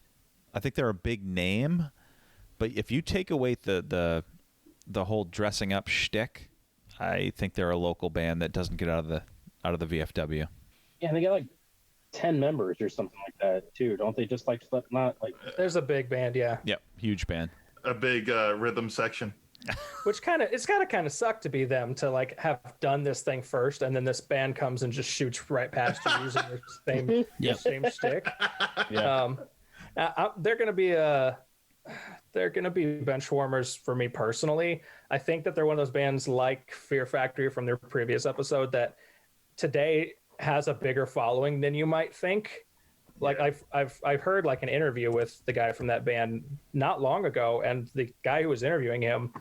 I think they're a big name, but if you take away the whole dressing up shtick, I think they're a local band that doesn't get out of the VFW. Yeah, they got like 10 members or something like that too, don't they? Just like Slipknot, like There's a big band, yeah. Yep, huge band. A big rhythm section. Which it's gotta kind of suck to be them to like have done this thing first, and then this band comes and just shoots right past you using their same shtick. yeah. They're gonna be benchwarmers for me personally. I think that they're one of those bands like Fear Factory from their previous episode that today has a bigger following than you might think. Like I've heard like an interview with the guy from that band not long ago, and the guy who was interviewing him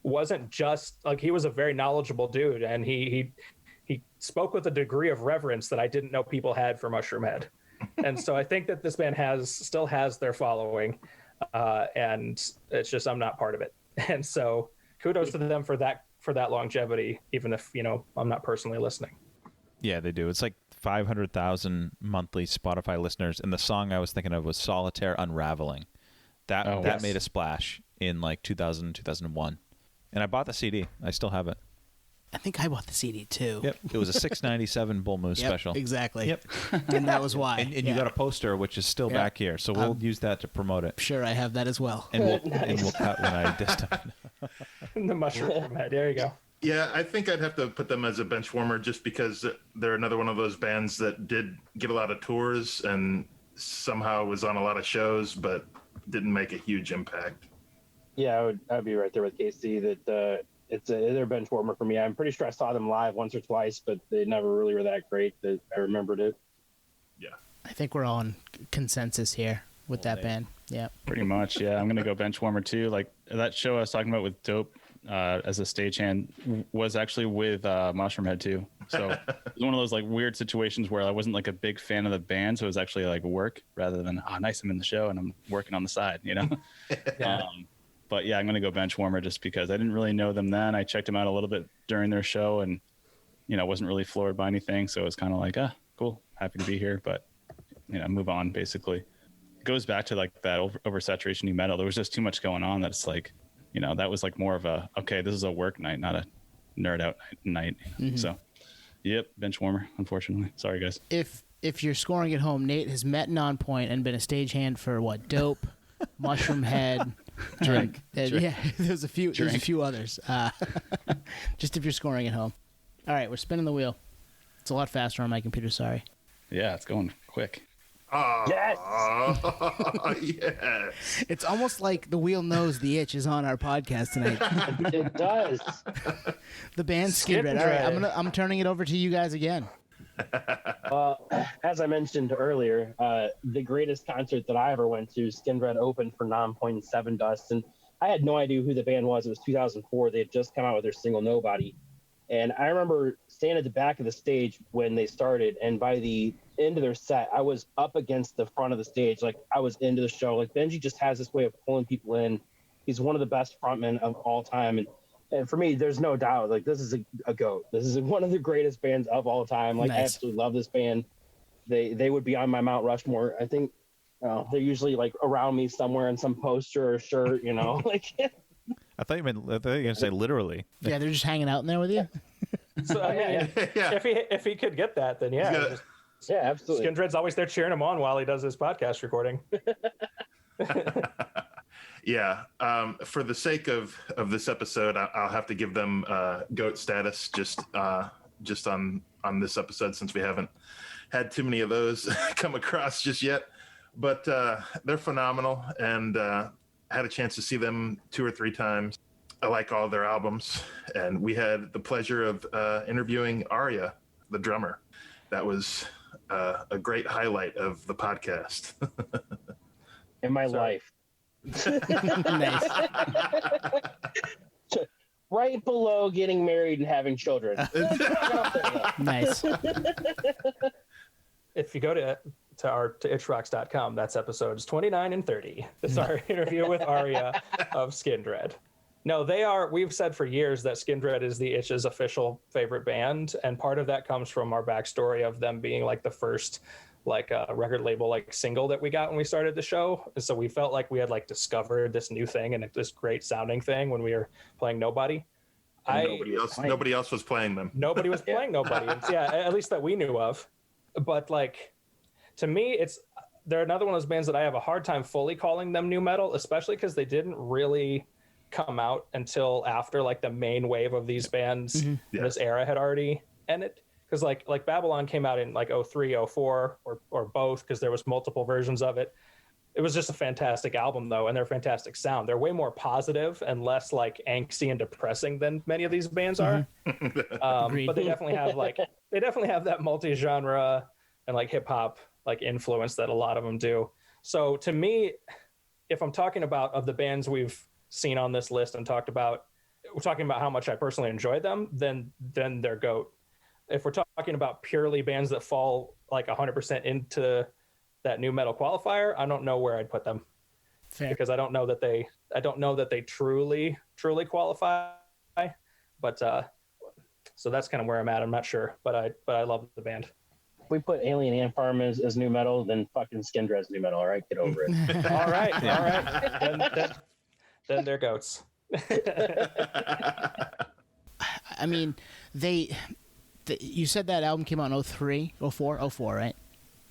wasn't just like, he was a very knowledgeable dude, and he spoke with a degree of reverence that I didn't know people had for Mushroom Head. And so I think that this band still has their following, and it's just I'm not part of it. And so kudos to them for that longevity, even if I'm not personally listening. Yeah, they do. It's like 500,000 monthly Spotify listeners, and the song I was thinking of was Solitaire Unraveling. That made a splash in like 2000, 2001. And I bought the CD. I still have it. I think I bought the CD too. Yep. It was a $6.97 Bull Moose special. Exactly. Yep. And that was why. And you got a poster, which is still back here. So we'll use that to promote it. Sure, I have that as well. And we'll cut when I dissed it. The mushroom head. There you go. Yeah, I think I'd have to put them as a bench warmer just because they're another one of those bands that did get a lot of tours and somehow was on a lot of shows, but didn't make a huge impact. Yeah, I'd be right there with Casey that they're a bench warmer for me. I'm pretty sure I saw them live once or twice, but they never really were that great that I remembered it. Yeah. I think we're all on consensus here with that band. Yeah. Pretty much, yeah. I'm gonna go Benchwarmer too. Like that show I was talking about with Dope as a stagehand was actually with Mushroomhead too. So it was one of those like weird situations where I wasn't like a big fan of the band, so it was actually like work rather than nice, I'm in the show and I'm working on the side, you know. But yeah, I'm gonna go Benchwarmer just because I didn't really know them then. I checked them out a little bit during their show and wasn't really floored by anything, so it was kind of like cool, happy to be here, but move on basically. It goes back to like that oversaturation new metal. There was just too much going on that it's like that was like more of a this is a work night, not a nerd out night. Mm-hmm. So yep, Benchwarmer, unfortunately. Sorry guys. If you're scoring at home, Nate has met Nonpoint and been a stagehand for what? Dope, Mushroomhead, Drink. Yeah, there's a few others. Just if you're scoring at home. All right, we're spinning the wheel. It's a lot faster on my computer. Sorry. Yeah, it's going quick. Yes. Yes. It's almost like the wheel knows the itch is on our podcast tonight. It does. The band Skid Red. All right, I'm turning it over to you guys again. As I mentioned earlier, the greatest concert that I ever went to, Skin Red opened for Nonpoint and Seven Dust, and I had no idea who the band was. It was 2004. They had just come out with their single Nobody. And I remember standing at the back of the stage when they started, and by the end of their set, I was up against the front of the stage. Like, I was into the show. Like, Benji just has this way of pulling people in. He's one of the best frontmen of all time. And for me, there's no doubt, like, this is a GOAT. This is one of the greatest bands of all time. Like, Nice. I absolutely love this band. They would be on my Mount Rushmore. I think they're usually, like, around me somewhere in some poster or shirt, like... I thought you were going to say literally. Yeah, they're just hanging out in there with you. So I mean, Yeah. if he could get that, then yeah. Yeah, absolutely. Skindred's always there cheering him on while he does his podcast recording. Yeah. For the sake of this episode, I'll have to give them GOAT status just on this episode, since we haven't had too many of those come across just yet. But they're phenomenal, and I had a chance to see them 2 or 3 times. I like all their albums, and we had the pleasure of interviewing Arya, the drummer. That was a great highlight of the podcast. In my life. Nice. Right below getting married and having children. Nice. If you go to itchrocks.com, that's episodes 29 and 30. It's our interview with Arya of Skindred. No, we've said for years that Skindred is the Itch's official favorite band, and part of that comes from our backstory of them being like the first record label single that we got when we started the show. So we felt like we had discovered this new thing and this great sounding thing when we were playing Nobody. Nobody else was playing them. Nobody was playing Nobody. Yeah, at least that we knew of. But to me, they're another one of those bands that I have a hard time fully calling them new metal, especially because they didn't really come out until after the main wave of these bands in this era had already ended. Because like Babylon came out in 03, 04, or both, because there was multiple versions of it. It was just a fantastic album though, and they're a fantastic sound. They're way more positive and less angsty and depressing than many of these bands are. But they definitely have that multi-genre and hip hop influence that a lot of them do. So to me, if I'm talking about of the bands we've seen on this list and we're talking about how much I personally enjoyed them, then they're GOAT. If we're talking about purely bands that fall 100% into that new metal qualifier, I don't know where I'd put them. Fair. Because I don't know that they truly qualify. But so that's kind of where I'm at. I'm not sure, but I love the band. we put Alien Ant Farm as new metal, then fucking Skindred's new metal. All right, get over it. All right. Then they're goats. I mean, you said that album came out in 03, 04, 04, right?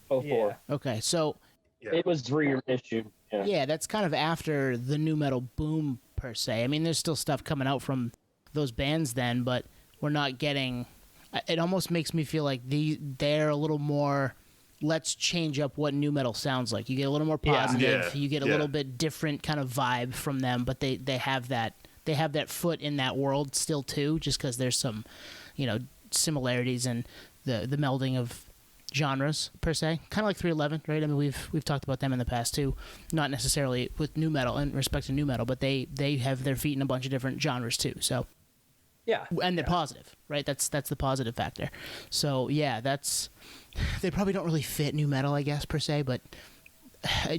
04. Yeah. Okay, so It was reissued. Yeah. yeah, that's kind of after the new metal boom per se. I mean, there's still stuff coming out from those bands then, but we're not getting. It almost makes me feel like they're a little more. Let's change up what new metal sounds like. You get a little more positive. Yeah. You get a little bit different kind of vibe from them, but they have that foot in that world still too, just because there's some, similarities in the melding of genres per se, kind of like 311, right? I mean, we've talked about them in the past too, not necessarily with new metal in respect to new metal, but they have their feet in a bunch of different genres too. So Yeah. and they're positive, right? That's the positive factor. So yeah, they probably don't really fit new metal, I guess, per se, but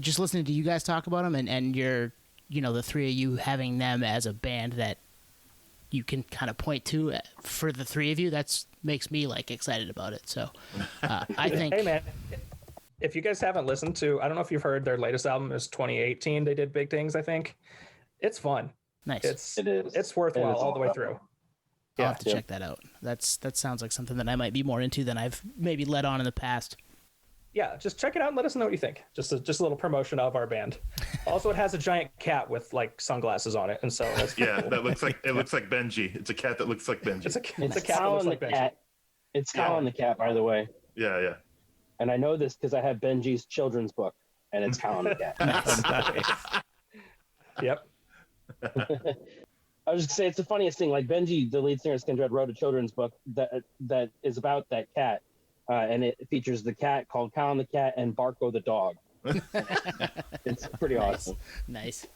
just listening to you guys talk about them and you're, the three of you having them as a band that you can kind of point to for the three of you, that's makes me like excited about it. So I think, Hey man, if you guys haven't listened to, I don't know if you've heard their latest album is 2018. They did Big Things, I think. It's fun. nice. It is. It's worthwhile It is. all the way through. I'll have to check that out. That sounds like something that I might be more into than I've maybe let on in the past. Yeah, just check it out and let us know what you think. Just a little promotion of our band. Also, it has a giant cat with like sunglasses on it, and so that's Yeah, cool. that looks like Benji. It's a cat that looks like Benji. It's a cat that Colin looks like the Benji. cat. It's Colin the cat, by the way. Yeah. And I know this because I have Benji's children's book, and it's Colin the cat. Yep. I was just gonna say it's the funniest thing. Like Benji, the lead singer of Skindred, wrote a children's book that is about that cat, and it features the cat called Colin the cat and Barco the dog. It's pretty awesome. Nice.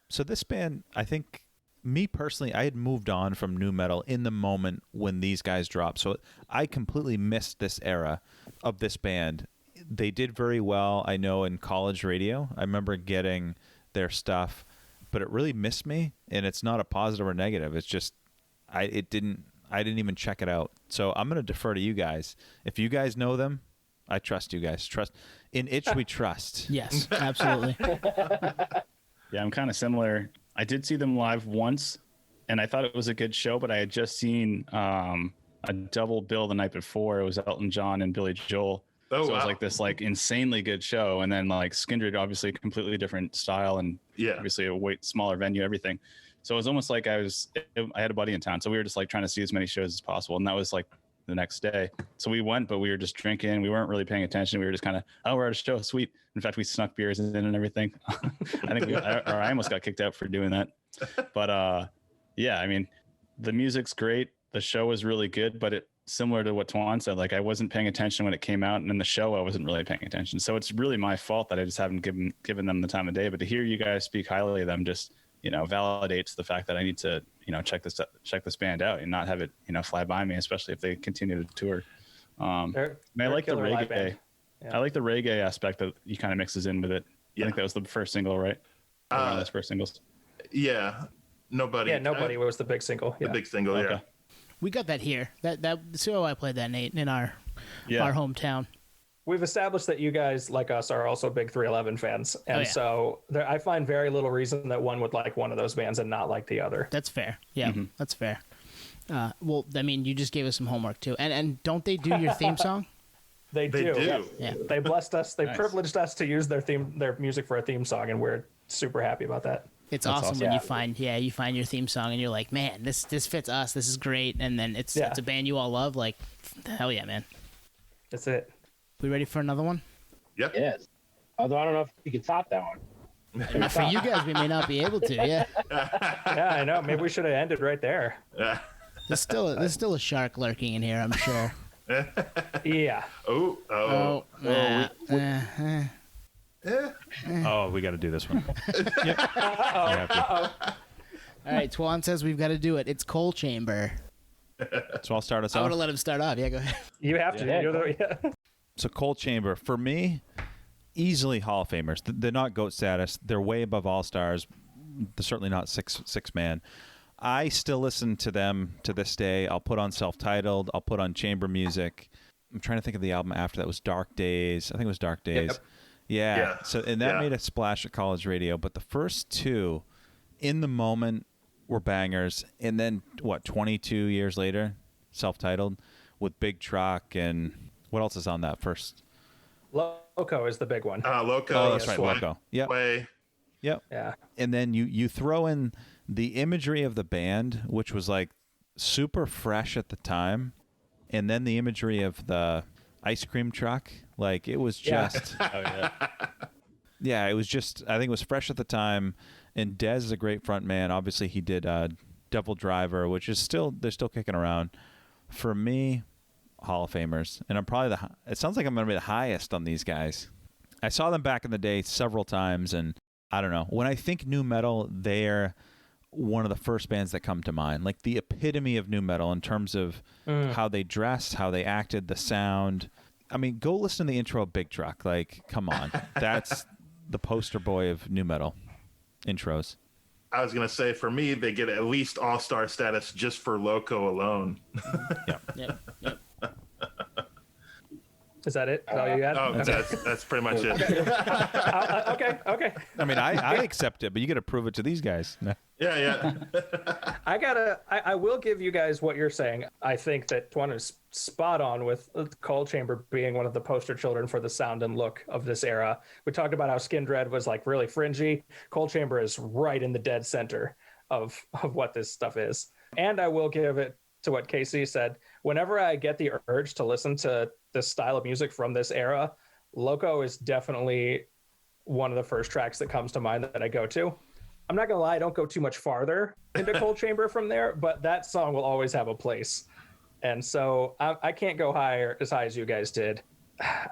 So this band, I think, me personally, I had moved on from new metal in the moment when these guys dropped. So I completely missed this era of this band. They did very well, I know, in college radio. I remember getting their stuff, but it really missed me, and it's not a positive or negative. It's just I didn't even check it out. So I'm going to defer to you guys. If you guys know them, I trust you guys. In Itch we trust. Yes, absolutely. Yeah, I'm kind of similar. I did see them live once, and I thought it was a good show, but I had just seen a double bill the night before. It was Elton John and Billy Joel. Oh, So it was wow. like this insanely good show, and then like Skindred, obviously a completely different style, and Yeah. obviously a way smaller venue, everything. So it was almost like I had a buddy in town, so we were just like trying to see as many shows as possible, and that was like the next day. So we went, but we were just drinking. We weren't really paying attention. We were just kind of, we're at a show, sweet. In fact, we snuck beers in and everything. I think I almost got kicked out for doing that. But yeah, I mean, the music's great. The show was really good, but similar to what Tuan said, like I wasn't paying attention when it came out, and in the show I wasn't really paying attention. So it's really my fault that I just haven't given them the time of day. But to hear you guys speak highly of them just, validates the fact that I need to, check this band out and not have it, fly by me, especially if they continue to tour. They're I like the killer live reggae. band. Yeah. I like the reggae aspect that he kind of mixes in with it. Yeah. I think that was the first single, right? One of those first singles. Yeah. Nobody. Yeah, Nobody was the big single. The Yeah. big single, Okay. yeah. We got that here. So I played that, Nate, in our hometown. We've established that you guys, like us, are also big 311 fans. And so I find very little reason that one would like one of those bands and not like the other. That's fair. Yeah, that's fair. Well, I mean, you just gave us some homework too. And don't they do your theme song? They do. Yeah. They blessed us. They Nice. privileged us to use their music for a theme song, and we're super happy about that. It's That's awesome awesome. when Yeah. you find your theme song and you're like, man, this fits us. This is great. And then it's a band you all love. Like, hell yeah, man. That's it. We ready for another one? Yep. Yes. Although I don't know if you can top that one. For you guys, we may not be able to. Yeah. Yeah, I know. Maybe we should have ended right there. There's still a shark lurking in here, I'm sure. Yeah. Oh, Oh, we got to do this one. We have to. All right, Twan says we've got to do it. It's Coal Chamber. So I'll start us I off. want to let him start off. Yeah, go ahead. You have to. Yeah. Yeah. So Coal Chamber, for me, easily Hall of Famers. They're not GOAT status. They're way above All Stars. They're certainly not six man. I still listen to them to this day. I'll put on Self-Titled. I'll put on chamber music. I'm trying to think of the album after that. It was Dark Days. I think it was Dark Days. Yep. Yeah. So and that made a splash at college radio. But the first two, in the moment, were bangers. And then 22 years later, self-titled with Big Truck and what else is on that first? Loco is the big one. Loco. Oh, that's right, Sway. Loco. Yep. Way. Yep. Yeah. And then you throw in the imagery of the band, which was like super fresh at the time, and then the imagery of the ice cream truck. Like it was just yeah, it was just, I think it was fresh at the time. And Dez is a great front man. Obviously he did Devil Driver, which is they're still kicking around. For me, Hall of Famers. And I'm probably it sounds like I'm going to be the highest on these guys. I saw them back in the day several times, and I don't know. When I think nu metal, they're one of the first bands that come to mind. Like the epitome of nu metal in terms of how they dressed, how they acted, the sound. I mean, go listen to the intro of Big Truck. Like, come on. That's the poster boy of nu metal intros. I was going to say, for me, they get at least all-star status just for Loco alone. Yep. Is that it? Is that all you got? Oh, that's pretty much it. Okay. I mean, I accept it, but you got to prove it to these guys. Yeah. I will give you guys what you're saying. I think that Twan is spot on with Cold Chamber being one of the poster children for the sound and look of this era. We talked about how Skin Dread was like really fringy. Cold Chamber is right in the dead center of what this stuff is. And I will give it to what Casey said. Whenever I get the urge to listen to this style of music from this era, Loco is definitely one of the first tracks that comes to mind that I go to. I'm not gonna lie, I don't go too much farther into Cold Chamber from there, but that song will always have a place. And so I can't go as high as you guys did.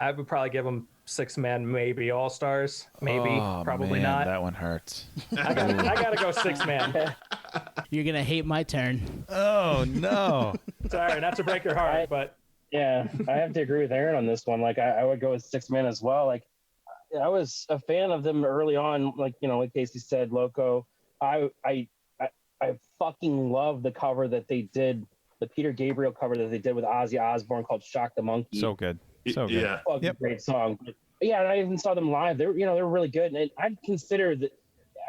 I would probably give them 6-man, maybe all-stars, maybe, probably not. That one hurts. I gotta go 6-man. You're gonna hate my turn. Oh no! Sorry, not to break your heart, but Yeah, I have to agree with Aaron on this one. Like, I would go with 6-man as well. Like, I was a fan of them early on. Like, like Casey said, Loco. I fucking love the cover that they did, the Peter Gabriel cover that they did with Ozzy Osbourne called "Shock the Monkey." So good. So good. Yeah. Fucking great song. But yeah, and I even saw them live. They're really good. And I'd consider that.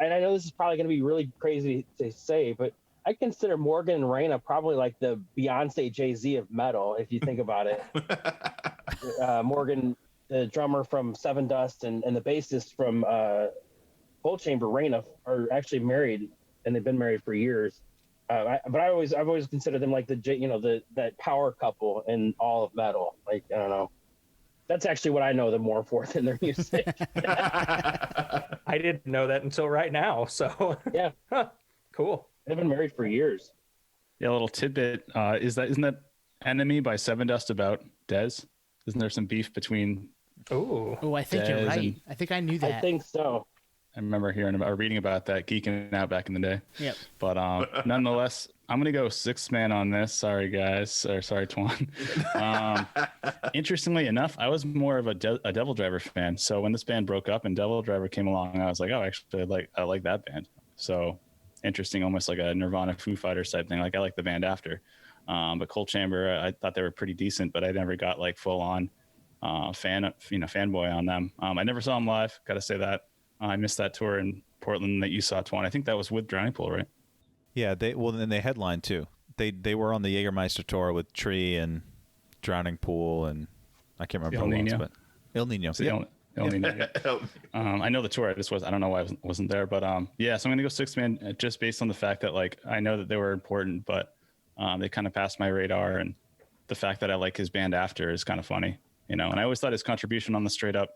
And I know this is probably going to be really crazy to say, but I consider Morgan and Raina probably like the Beyonce Jay-Z of metal, if you think about it. Morgan, the drummer from Seven Dust, and the bassist from Cold Chamber, Raina, are actually married, and they've been married for years. But I've always considered them like that power couple in all of metal. Like, I don't know. That's actually what I know them more for than their music. I didn't know that until right now. So Yeah. Cool. They've been married for years. Yeah, a little tidbit. Isn't that Enemy by Seven Dust about Dez? Isn't there some beef between? Ooh. Oh, I think you're Dez right. and- I think I knew that. I think so. I remember reading about that, geeking out back in the day. Yep. But nonetheless, I'm gonna go 6-man on this. Sorry, guys. Or sorry, Twan. Interestingly enough, I was more of a Devil Driver fan. So when this band broke up and Devil Driver came along, I was like, oh, actually, I like that band. So interesting, almost like a Nirvana, Foo Fighters type thing. Like, I like the band after. But Cold Chamber, I thought they were pretty decent, but I never got like full on fanboy on them. I never saw them live. Got to say that. I missed that tour in Portland that you saw, Twan. I think that was with Drowning Pool, right? Yeah, then they headlined too. They were on the Jägermeister tour with Tree and Drowning Pool, and I can't remember El who else, Nino. but El Nino. So Yep. El Nino, yeah. I know the tour. I don't know why I wasn't there, but yeah. So I'm gonna go 6-man just based on the fact that like I know that they were important, but they kind of passed my radar, and the fact that I like his band after is kind of funny, And I always thought his contribution on the Straight Up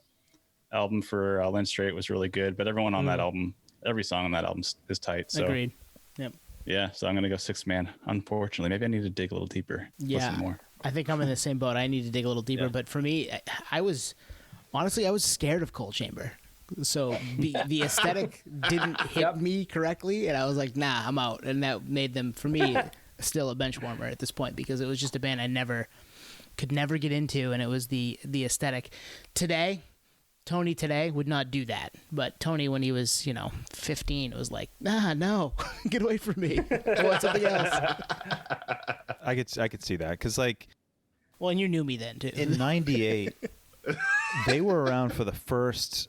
album for Lynn Straight was really good, but everyone on that album, every song on that album is tight. So Agreed. Yep. yeah, so I'm gonna go 6-man. Unfortunately, maybe I need to dig a little deeper. Yeah. Listen more. I think I'm in the same boat. I need to dig a little deeper. Yeah. But for me, I was scared of Cold Chamber. So the aesthetic didn't hit me correctly, and I was like, nah, I'm out. And that made them, for me, still a bench warmer at this point, because it was just a band I could never get into, and it was the aesthetic. Tony today would not do that, but Tony, when he was 15, was like, no, get away from me. I want something else. I could see that, because like Well, and you knew me then too. In '98, they were around for the first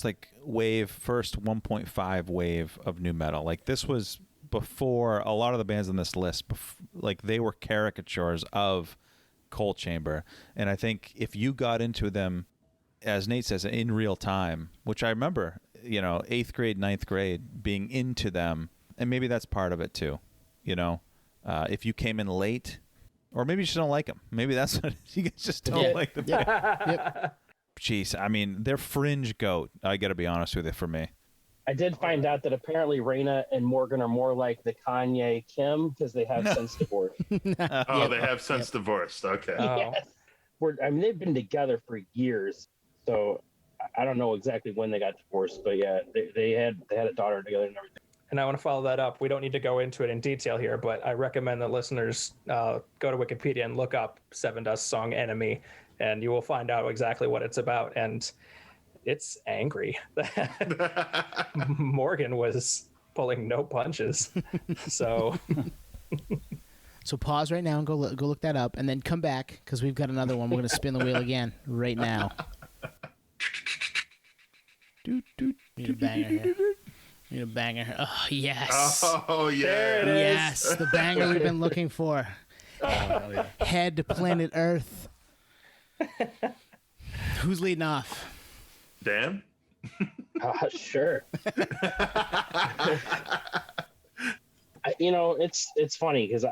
like wave, first 1.5 wave of new metal. Like this was before a lot of the bands on this list. Like they were caricatures of Coal Chamber, and I think if you got into them, as Nate says, in real time, which I remember, 8th grade, 9th grade, being into them, and maybe that's part of it too. If you came in late. Or maybe you just don't like them. Maybe that's what you guys just don't like them. Yep. Jeez, I mean, they're fringe goat. I got to be honest with you. For me, I did find out that apparently Raina and Morgan are more like the Kanye Kim because they have since divorced. Oh, they have since divorced. Okay. Yes. They've been together for years, so I don't know exactly when they got divorced, but yeah, they had a daughter together and everything. And I want to follow that up. We don't need to go into it in detail here, but I recommend that listeners go to Wikipedia and look up Seven Dust's song Enemy, and you will find out exactly what it's about. And it's angry. Morgan was pulling no punches. So pause right now and go look that up, and then come back because we've got another one. We're going to spin the wheel again right now. Need a banger here. Need a banger. Oh, yes. Oh, yeah. There it is. Yes, the banger we've been looking for. Head to planet Earth. Who's leading off? Dan? Sure. It's funny because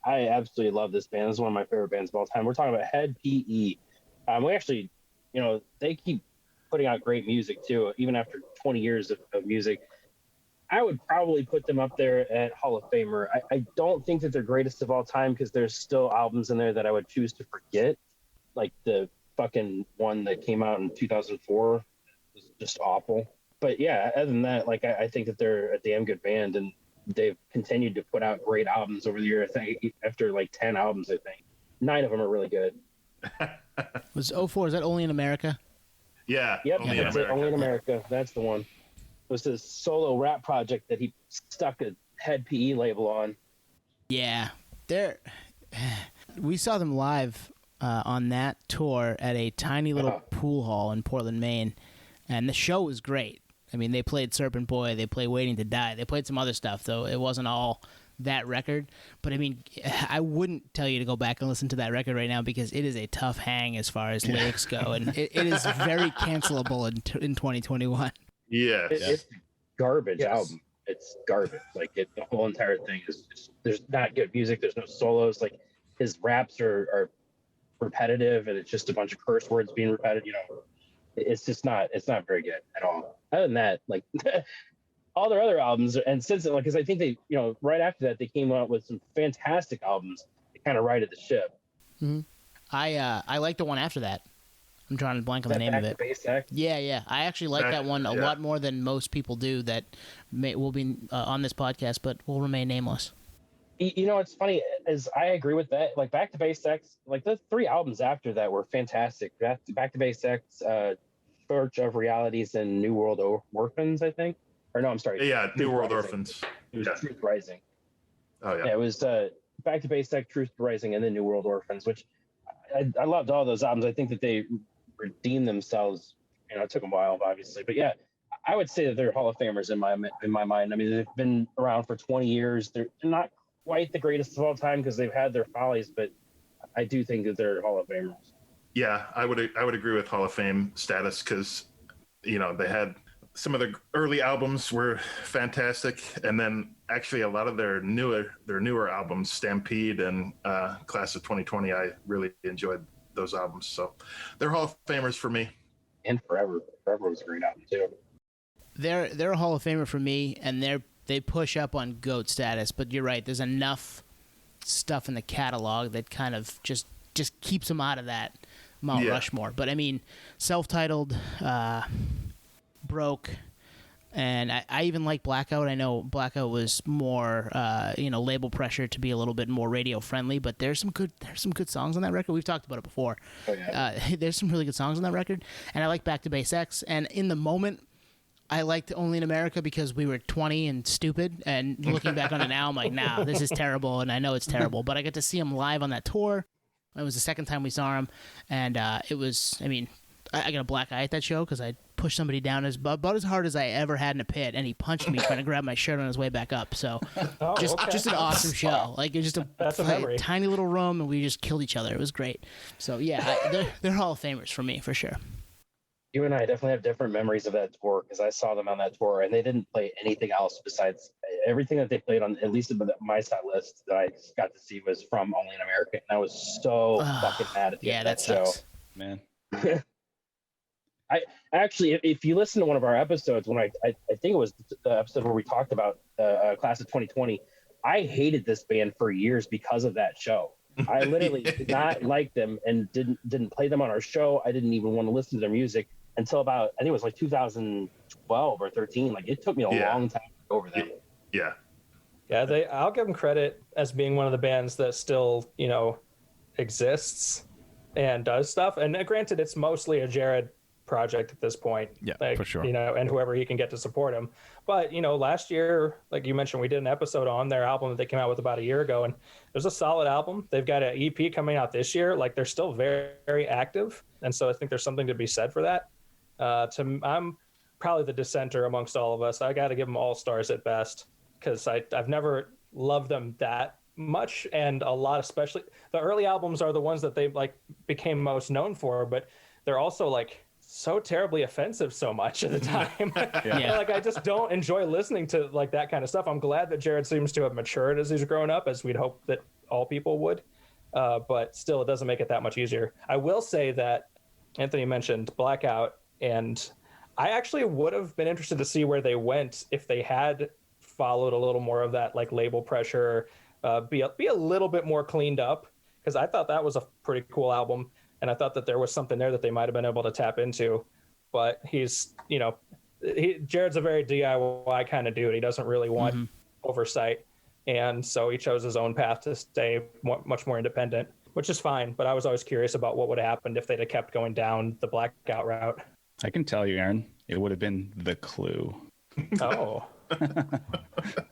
I absolutely love this band. This is one of my favorite bands of all time. We're talking about Head PE. We actually, they keep putting out great music too, even after 20 years of music. I would probably put them up there at Hall of Famer. I don't think that they're greatest of all time because there's still albums in there that I would choose to forget. Like the fucking one that came out in 2004 was just awful. But yeah, other than that, like I think that they're a damn good band, and they've continued to put out great albums over the year. I think after like 10 albums, I think 9 of them are really good. Was 04, is that Only in America? Yeah. Yep, Only in that's it. America. Only in America. That's the one. It was his solo rap project that he stuck a Head PE label on. Yeah. We saw them live on that tour at a tiny little pool hall in Portland, Maine, and the show was great. I mean, they played Serpent Boy, they played Waiting to Die, they played some other stuff, though it wasn't all that record. But I mean, I wouldn't tell you to go back and listen to that record right now because it is a tough hang as far as lyrics go, and it is very cancelable in 2021. Yes. It's a garbage Yes. album. It's garbage. Like the whole entire thing is just, there's not good music. There's no solos. Like his raps are repetitive, and it's just a bunch of curse words being repeated. It's just not. It's not very good at all. Other than that, like all their other albums, and since like, because I think they, right after that they came out with some fantastic albums. They kind of righted the ship. Mm-hmm. I like the one after that. I'm trying to blank on the name of it. Yeah. I actually like that one a lot more than most people do that will be on this podcast, but will remain nameless. It's funny, is I agree with that. Like Back to Basics, like the 3 albums after that were fantastic. Back to Basics, Church of Realities, and New World Orphans, I think. Or no, I'm sorry. Yeah, New World Orphans. It was Truth Rising. Oh, yeah. Yeah, it was Back to Basics, Truth Rising, and then New World Orphans, which I loved all those albums. I think that they redeemed themselves. It took a while, obviously, but yeah, I would say that they're Hall of Famers in my mind. I mean, they've been around for 20 years. They're not quite the greatest of all time because they've had their follies, but I do think that they're Hall of Famers. Yeah, I would agree with Hall of Fame status because they had some of the early albums were fantastic, and then actually a lot of their newer albums, Stampede and Class of 2020, I really enjoyed those albums. So they're Hall of Famers for me. And Forever was a great album too. They're a Hall of Famer for me, and they push up on GOAT status. But you're right, there's enough stuff in the catalog that kind of just keeps them out of that Mount Rushmore. But I mean, self-titled, Broke, and I even like Blackout. I know Blackout was more label pressure to be a little bit more radio friendly, but there's some good songs on that record. We've talked about it before. Oh, yeah. There's some really good songs on that record, and I like Back to Base X. And in the moment, I liked Only in America because we were 20 and stupid, and looking back on it now, I'm like, nah, this is terrible, and I know it's terrible. But I got to see them live on that tour. It was the second time we saw him, and it was. I mean, I got a black eye at that show because I pushed somebody down about as hard as I ever had in a pit, and he punched me trying to grab my shirt on his way back up. So, just an awesome show. Like it was just a tiny little room, and we just killed each other. It was great. So yeah, they're Hall of Famers for me for sure. You and I definitely have different memories of that tour because I saw them on that tour and they didn't play anything else besides everything that they played on, at least my set list that I got to see was from Only in America. And I was so fucking mad at the end of that show. Man. I actually, if you listen to one of our episodes, when I think it was the episode where we talked about class of 2020, I hated this band for years because of that show. I literally did not like them and didn't play them on our show. I didn't even want to listen to their music until about, I think it was like 2012 or 13. Like it took me a long time to get over them. Yeah. Yeah, I'll give them credit as being one of the bands that still, exists and does stuff. And granted, it's mostly a Jared project at this point. Yeah, for sure. And whoever he can get to support him. But, last year, like you mentioned, we did an episode on their album that they came out with about a year ago, and it was a solid album. They've got an EP coming out this year. Like they're still very, very active. And so I think there's something to be said for that. I'm probably the dissenter amongst all of us. I got to give them all stars at best because I've never loved them that much. And a lot, especially the early albums are the ones that they like became most known for, but they're also like so terribly offensive so much at the time. Like I just don't enjoy listening to like that kind of stuff. I'm glad that Jared seems to have matured as he's grown up, as we'd hope that all people would. But still, it doesn't make it that much easier. I will say that Anthony mentioned Blackout, and I actually would have been interested to see where they went if they had followed a little more of that like label pressure, be a little bit more cleaned up, because I thought that was a pretty cool album. And I thought that there was something there that they might have been able to tap into, but Jared's a very DIY kind of dude. He doesn't really want oversight. And so he chose his own path to stay much more independent, which is fine. But I was always curious about what would have happened if they'd have kept going down the Blackout route. I can tell you, Aaron, it would have been The Clue. Oh.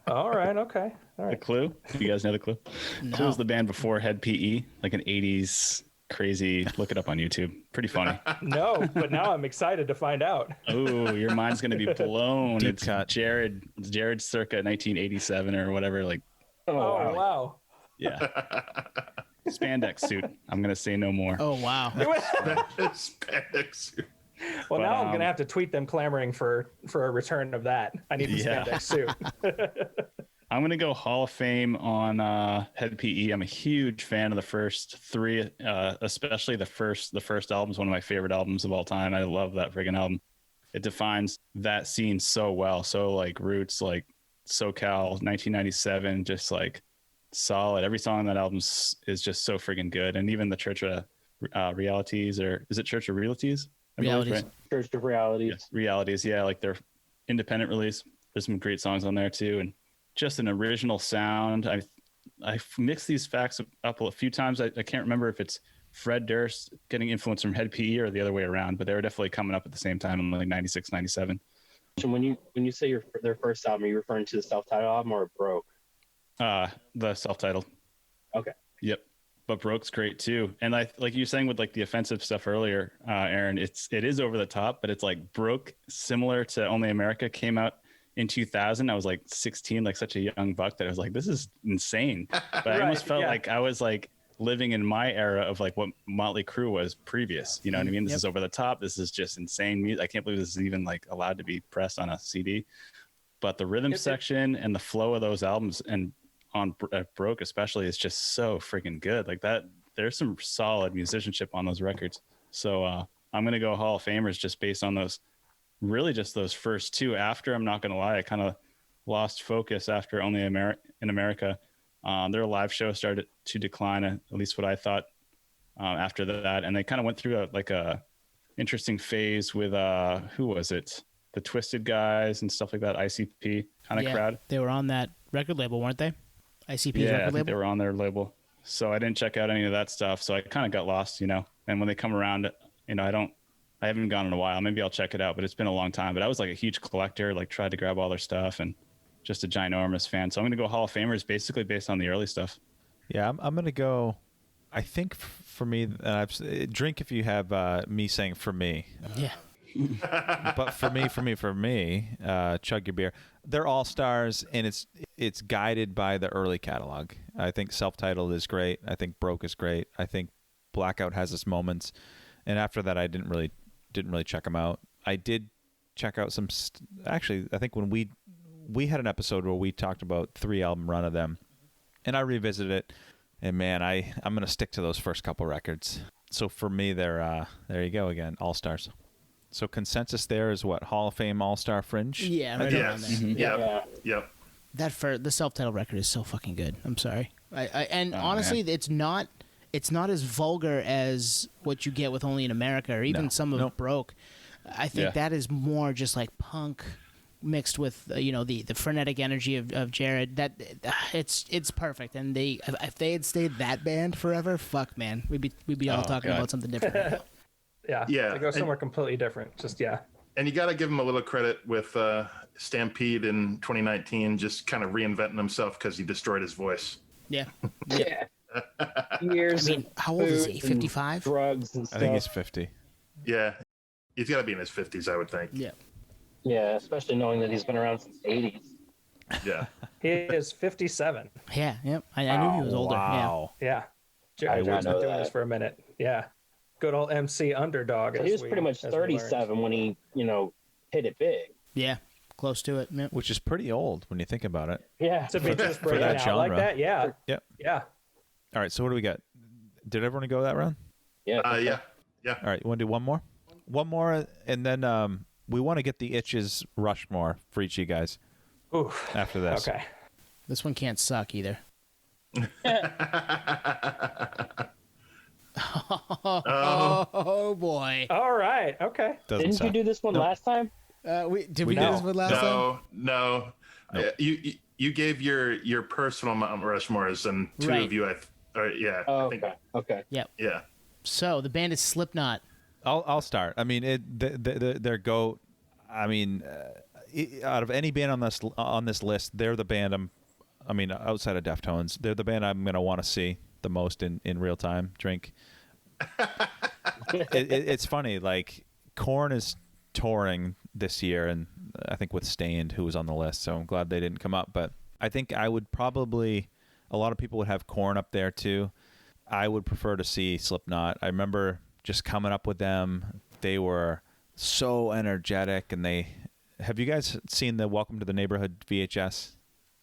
All right. Okay. All right. The Clue? You guys know The Clue? No. Clue was the band before Head PE, like an 80s crazy. Look it up on YouTube. Pretty funny. No, but now I'm excited to find out. Oh, your mind's going to be blown. Deep It's cut. Jared circa 1987 or whatever. Like, Oh, wow. yeah. Spandex suit. I'm going to say no more. Oh wow. Spandex. Well, But, now I'm going to have to tweet them clamoring for a return of that. I need the spandex suit. I'm going to go Hall of Fame on Head PE. I'm a huge fan of the first three, especially the first album is one of my favorite albums of all time. I love that friggin' album. It defines that scene so well. So like Roots, like SoCal, 1997, just like solid. Every song on that album is just so friggin' good. And even the Church of Realities, or is it Church of Realities? Realities. Church of Realities. Yes, Realities. Yeah, like their independent release. There's some great songs on there too, and just an original sound. I mixed these facts up a few times. I can't remember if it's Fred Durst getting influence from Head PE or the other way around, but they were definitely coming up at the same time in like 96, 97. So when you say their first album, are you referring to the self-titled album or Broke? The self-titled. Okay. Yep. But Broke's great too. And like you were saying with like the offensive stuff earlier, Aaron, it is over the top, but it's like Broke, similar to Only America, came out in 2000. I was like 16, like such a young buck that I was like, this is insane. But I almost felt like I was like living in my era of like what Motley Crue was previous. You know what I mean? This is over the top. This is just insane music. I can't believe this is even like allowed to be pressed on a CD. But the rhythm section and the flow of those albums, and on Broke especially, is just so freaking good. Like that, there's some solid musicianship on those records. So I'm gonna go Hall of Famers just based on those. Really, just those first two. After, I'm not gonna lie, I kind of lost focus after Only in America. Their live show started to decline, at least what I thought. After that, and they kind of went through a interesting phase with who was it? The Twisted Guys and stuff like that. ICP kind of crowd. They were on that record label, weren't they? ICP's record record label. They were on their label, so I didn't check out any of that stuff. So I kind of got lost, And when they come around, I haven't gone in a while. Maybe I'll check it out, but it's been a long time. But I was like a huge collector, like tried to grab all their stuff, and just a ginormous fan. So I'm going to go Hall of Famers basically based on the early stuff. Yeah, I'm going to go, I think for me. Drink if you have me saying for me. Yeah. But for me, chug your beer. They're all stars, and it's guided by the early catalog. I think Self-Titled is great. I think Broke is great. I think Blackout has its moments, and after that, I didn't really check them out. I did check out some. Actually, I think when we had an episode where we talked about 3-album run of them, and I revisited it, and man, I'm gonna stick to those first couple records. So for me, they're there you go again, all stars. So consensus there is what, Hall of Fame All-Star Fringe? Yeah, right around Yes. there. Yep. The self-titled record is so fucking good. I'm sorry. Honestly, it's not as vulgar as what you get with Only in America or even some of Broke. I think that is more just like punk mixed with the frenetic energy of Jared. That it's perfect. And if they had stayed that band forever, fuck man, we'd be all talking about something different. Yeah. They go somewhere completely different. Just And you got to give him a little credit with Stampede in 2019, just kind of reinventing himself because he destroyed his voice. Yeah. Years. How old is he? 55? Drugs and stuff. I think he's 50. Yeah. He's got to be in his 50s, I would think. Yeah. Yeah, especially knowing that he's been around since the 80s. Yeah. he is 57. Yeah. Yep. I knew he was older. Wow. Yeah. Jared's been doing this for a minute. Yeah. Good old MC Underdog. He was pretty much 37 when he, hit it big. Yeah. Close to it. Yep. Which is pretty old when you think about it. Yeah. To be just breaking that out genre. like that. Yeah. Yep. Yeah. All right, so what do we got? Did everyone go that round? Yeah. Yeah. All right, you want to do one more? One more, and then we want to get the Itches Rushmore for each of you guys Ooh. after this. Okay. This one can't suck either. Oh boy. All right. Okay. Doesn't Didn't suck. you do this one last time? We do No. this one last time? No. Nope. You gave your personal Mount Rushmores, and two Right. of you, I think. Okay. Yeah. So the band is Slipknot. I'll start. I mean, their GOAT. I mean, out of any band on this list, they're the band outside of Deftones, they're the band I'm gonna want to see the most in real time. Drink. It's funny. Like Korn is touring this year, and I think with Stained, who was on the list. So I'm glad they didn't come up. But I think I would probably, a lot of people would have Korn up there too. I would prefer to see Slipknot. I remember just coming up with them. They were so energetic, and have you guys seen the Welcome to the Neighborhood VHS?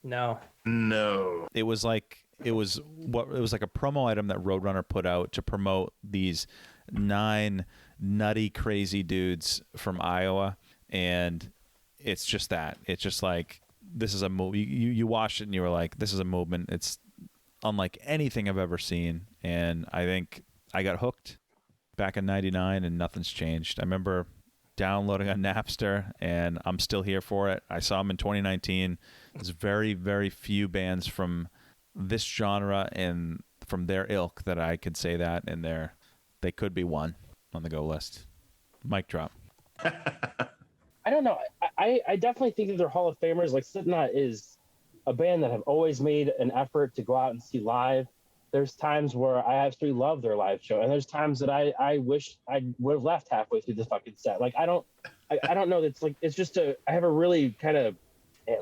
No. No. It was like a promo item that Roadrunner put out to promote these 9 nutty crazy dudes from Iowa, and it's just that. It's just like, this is a movie. You watched it and you were like, this is a movement. It's unlike anything I've ever seen, and I think I got hooked back in '99, and nothing's changed. I remember downloading on Napster, and I'm still here for it. I saw them in 2019. There's very, very few bands from this genre and from their ilk that I could say that, and they could be one on the go list. Mic drop. I don't know. I definitely think that they're Hall of Famers. Like Slipknot is a band that have always made an effort to go out and see live. There's times where I absolutely love their live show, and there's times that I wish I would have left halfway through the fucking set. Like I don't know. It's just I have a really kind of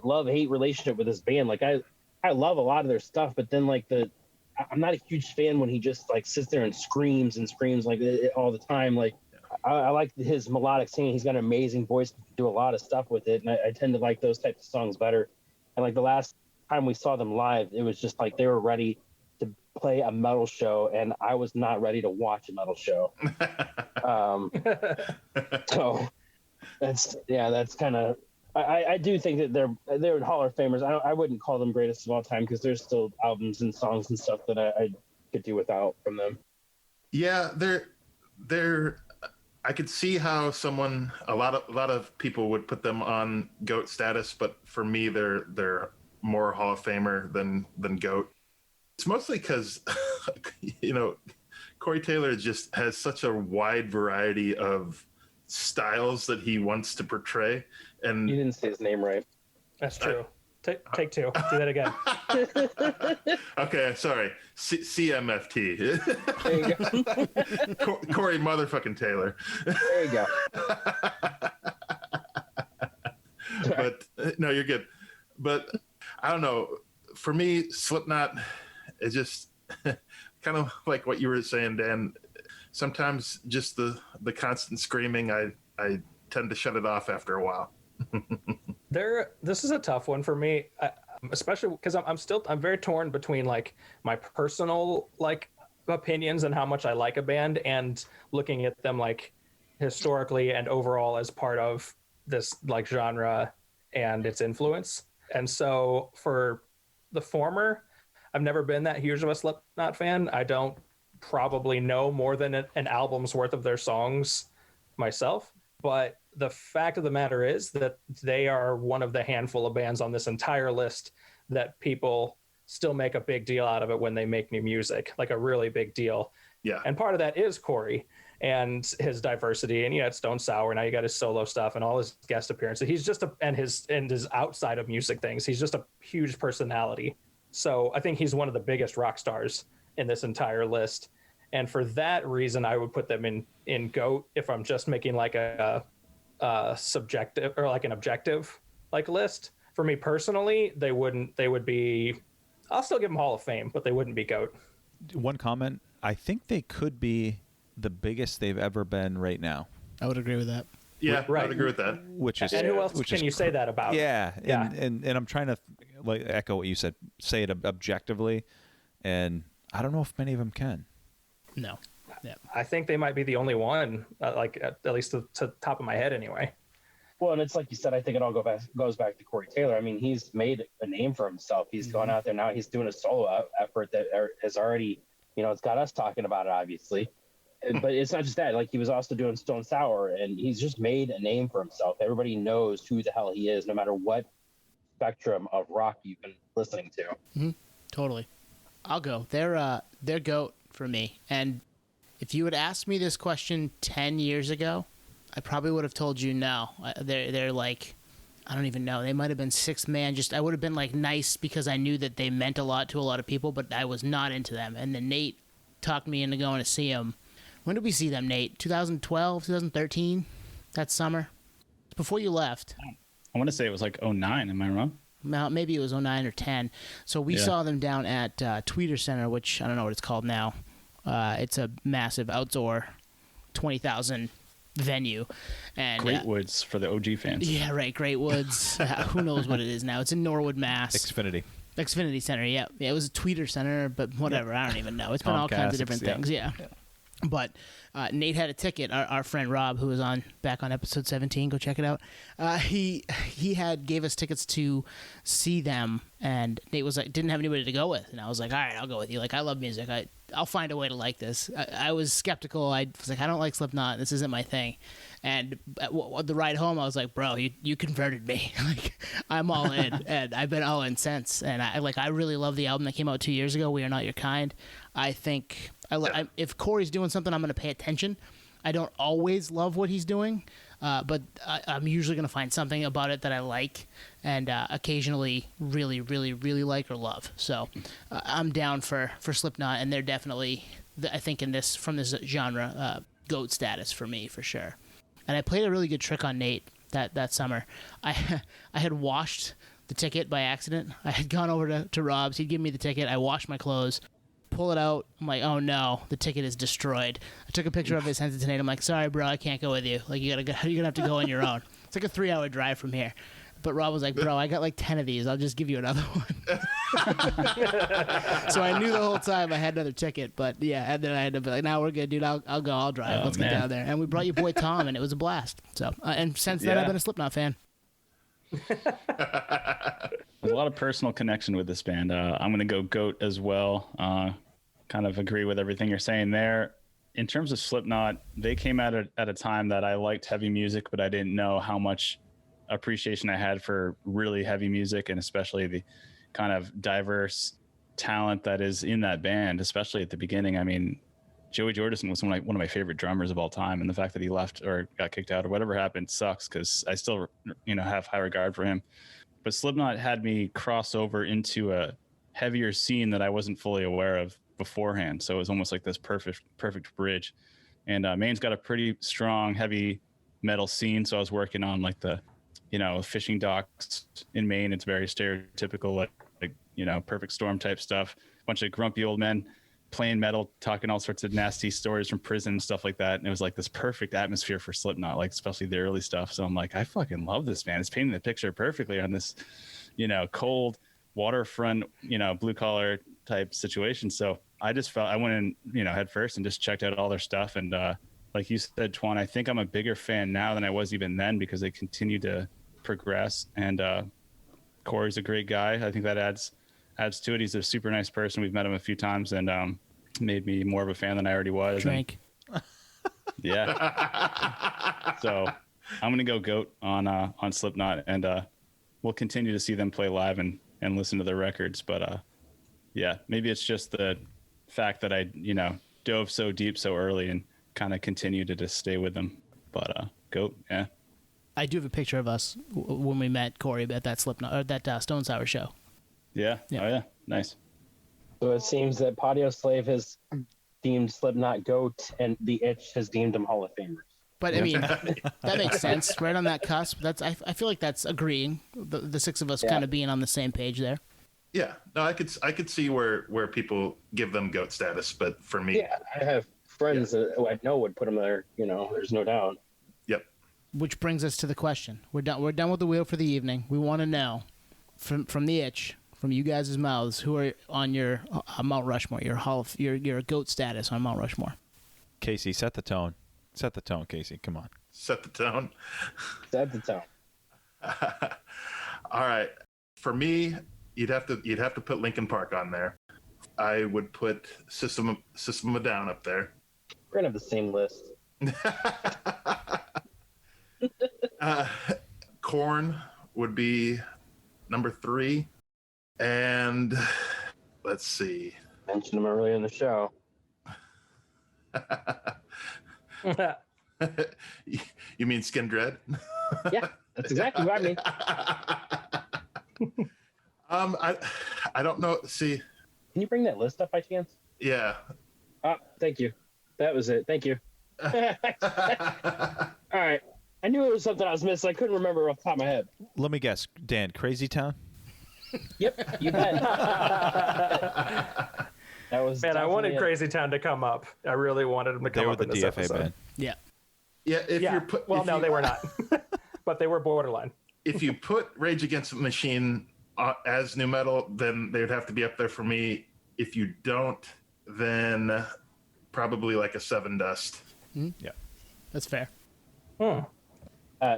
love-hate relationship with this band. Like I love a lot of their stuff, but then I'm not a huge fan when he just like sits there and screams like all the time. Like I like his melodic singing. He's got an amazing voice, do a lot of stuff with it, and I tend to like those types of songs better. And like the last time we saw them live, it was just like they were ready to play a metal show, and I was not ready to watch a metal show. So that's kind of. I do think that they're Hall of Famers. I wouldn't call them greatest of all time because there's still albums and songs and stuff that I could do without from them. Yeah, they're. I could see how a lot of people would put them on GOAT status, but for me, they're more Hall of Famer than GOAT. It's mostly because, Corey Taylor just has such a wide variety of styles that he wants to portray. And You didn't say his name right. That's true. Take two. Do that again. Okay, sorry. CMFT. There you go. Corey motherfucking Taylor. There you go. But no, you're good. But I don't know. For me, Slipknot is just kind of like what you were saying, Dan. Sometimes just the constant screaming, I tend to shut it off after a while. This is a tough one for me, especially because I'm very torn between like my personal like opinions and how much I like a band and looking at them like historically and overall as part of this like genre and its influence. And so for the former, I've never been that huge of a Slipknot fan. I don't probably know more than an album's worth of their songs myself. But the fact of the matter is that they are one of the handful of bands on this entire list that people still make a big deal out of it when they make new music, like a really big deal. Yeah. And part of that is Corey and his diversity. And it's Stone Sour. Now you got his solo stuff and all his guest appearances. He's just and his outside of music things. He's just a huge personality. So I think he's one of the biggest rock stars in this entire list. And for that reason, I would put them in GOAT if I'm just making like a subjective or like an objective like list. For me personally, they would be, I'll still give them Hall of Fame, but they wouldn't be GOAT. One comment. I think they could be the biggest they've ever been right now. I would agree with that. Yeah, Right. I'd agree with that. Which is And who else which can is you say that about? Yeah, Yeah. And I'm trying to like echo what you said. Say it objectively, and I don't know if many of them can. No. Yeah. I think they might be the only one, like at least to the top of my head anyway. Well, and it's like you said, I think it all goes back to Corey Taylor. I mean, he's made a name for himself. He's gone out there now. He's doing a solo effort that has already, it's got us talking about it, obviously. But it's not just that. Like, he was also doing Stone Sour, and he's just made a name for himself. Everybody knows who the hell he is, no matter what spectrum of rock you've been listening to. Mm-hmm. Totally. I'll go. They're GOAT for me. And if you had asked me this question 10 years ago, I probably would have told you no. They're like, I don't even know. They might have been sixth man. I would have been like nice because I knew that they meant a lot to a lot of people, but I was not into them. And then Nate talked me into going to see them. When did we see them, Nate? 2012, 2013? That summer? Before you left. I want to say it was like 09. Am I wrong? Maybe it was 09 or 10. So we saw them down at Tweeter Center, which I don't know what it's called now. It's a massive outdoor 20,000 venue. And Great Woods for the OG fans. Yeah, right. Great Woods. Who knows what it is now? It's in Norwood, Mass. Xfinity Center, yeah. It was a Tweeter Center, but whatever. I don't even know. It's been all kinds of different things, yeah. But Nate had a ticket. Our friend Rob, who was back on episode 17, go check it out. He gave us tickets to see them, and Nate was like, didn't have anybody to go with, and I was like, all right, I'll go with you. Like, I love music. I'll find a way to like this. I was skeptical. I was like, I don't like Slipknot. This isn't my thing. And the ride home, I was like, bro, you converted me. Like, I'm all in, and I've been all in since. And I really love the album that came out 2 years ago, We Are Not Your Kind. I think if Corey's doing something, I'm going to pay attention. I don't always love what he's doing, but I'm usually going to find something about it that I like, and occasionally really, really, really like or love. So I'm down for Slipknot, and they're definitely, I think, from this genre, GOAT status for me, for sure. And I played a really good trick on Nate that summer. I had washed the ticket by accident. I had gone over to Rob's. He'd given me the ticket. I washed my clothes. Pull it out. I'm like, oh no, the ticket is destroyed. I took a picture of it, sent it to Nate. I'm like, sorry, bro, I can't go with you. Like, you're gonna have to go on your own. It's like a 3-hour drive from here. But Rob was like, bro, I got like 10 of these. I'll just give you another one. So I knew the whole time I had another ticket. But yeah, and then I had to be like, now we're good, dude. I'll go. I'll drive. Let's get down there. And we brought your boy Tom, and it was a blast. So and since then, I've been a Slipknot fan. There's a lot of personal connection with this band. I'm going to go GOAT as well. Kind of agree with everything you're saying there. In terms of Slipknot, they came out at a time that I liked heavy music, but I didn't know how much appreciation I had for really heavy music, and especially the kind of diverse talent that is in that band, especially at the beginning. I mean, Joey Jordison was one of my favorite drummers of all time, and the fact that he left or got kicked out or whatever happened sucks, because I still have high regard for him. but Slipknot had me cross over into a heavier scene that I wasn't fully aware of beforehand. So it was almost like this perfect bridge. And Maine's got a pretty strong, heavy metal scene. So I was working on like the, fishing docks in Maine. It's very stereotypical, like Perfect Storm type stuff. A bunch of grumpy old men playing metal, talking all sorts of nasty stories from prison and stuff like that. And it was like this perfect atmosphere for Slipknot, like especially the early stuff. So I'm like, I fucking love this, man. It's painting the picture perfectly on this, cold waterfront, blue collar type situation. So I just felt I went in, head first and just checked out all their stuff. And like you said, Twan, I think I'm a bigger fan now than I was even then because they continue to progress. And Corey's a great guy. I think that adds to it. He's a super nice person. We've met him a few times and made me more of a fan than I already was. Drink. Yeah. So I'm gonna go goat on Slipknot, and we'll continue to see them play live and listen to their records. But yeah, maybe it's just the fact that I dove so deep so early and kind of continue to just stay with them. But goat, yeah. I do have a picture of us when we met Corey at that Slipknot or that Stone Sour show. Yeah. Oh yeah. Nice. So it seems that Podioslave has deemed Slipknot GOAT and The Itch has deemed them Hall of Famers. But I mean, that makes sense, right on that cusp. I feel like that's agreeing. The six of us kind of being on the same page there. Yeah, no, I could see where people give them GOAT status, but for me, Yeah, I have friends who I know would put them there. There's no doubt. Yep. Which brings us to the question. We're done with the wheel for the evening. We want to know from the Itch, from you guys' mouths, who are on your Mount Rushmore, your GOAT status on Mount Rushmore. Casey, set the tone. Set the tone, Casey. Come on. Set the tone. Set the tone. All right. For me, you'd have to put Linkin Park on there. I would put System of a Down up there. We're gonna have the same list. Korn would be number 3, and let's see. Mentioned them earlier in the show. You mean Skin Dread? Yeah, that's exactly what I mean. I don't know. See, Can you bring that list up by chance? yeah. Thank you. That was it. Thank you. All right. I knew it was something I was missing. I couldn't remember off the top of my head. Let me guess. Dan, Crazy Town? Yep, you bet. That was. Man, I wanted definitely it. Crazy Town to come up. I really wanted him to come They were up the in this DFA episode. band. Yeah. Yeah, No, they were not. But they were borderline. if you put Rage Against the Machine as new metal, then they would have to be up there for me. If you don't, then probably like a Seven Dust. Mm-hmm. Yeah. That's fair.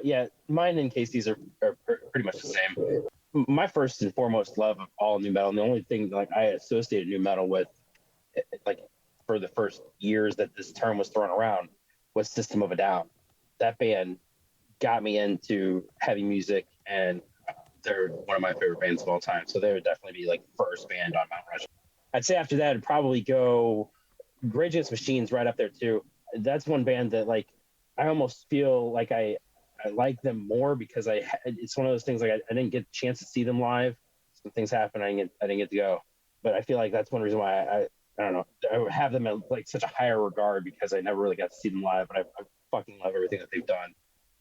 Yeah, mine and Casey's are pretty much the same. My first and foremost love of all new metal, and the only thing like I associated new metal with, like for the first years that this term was thrown around, was System of a Down. That band got me into heavy music, and they're one of my favorite bands of all time. So they would definitely be like first band on Mount Rushmore. I'd say after that, it'd probably go Rage Against the Machine's right up there too. That's one band that like I almost feel like I like them more because it's one of those things like I didn't get a chance to see them live. Some things happened. I didn't get to go, but I feel like that's one reason why I don't know. I have them at like such a higher regard because I never really got to see them live, but I fucking love everything that they've done.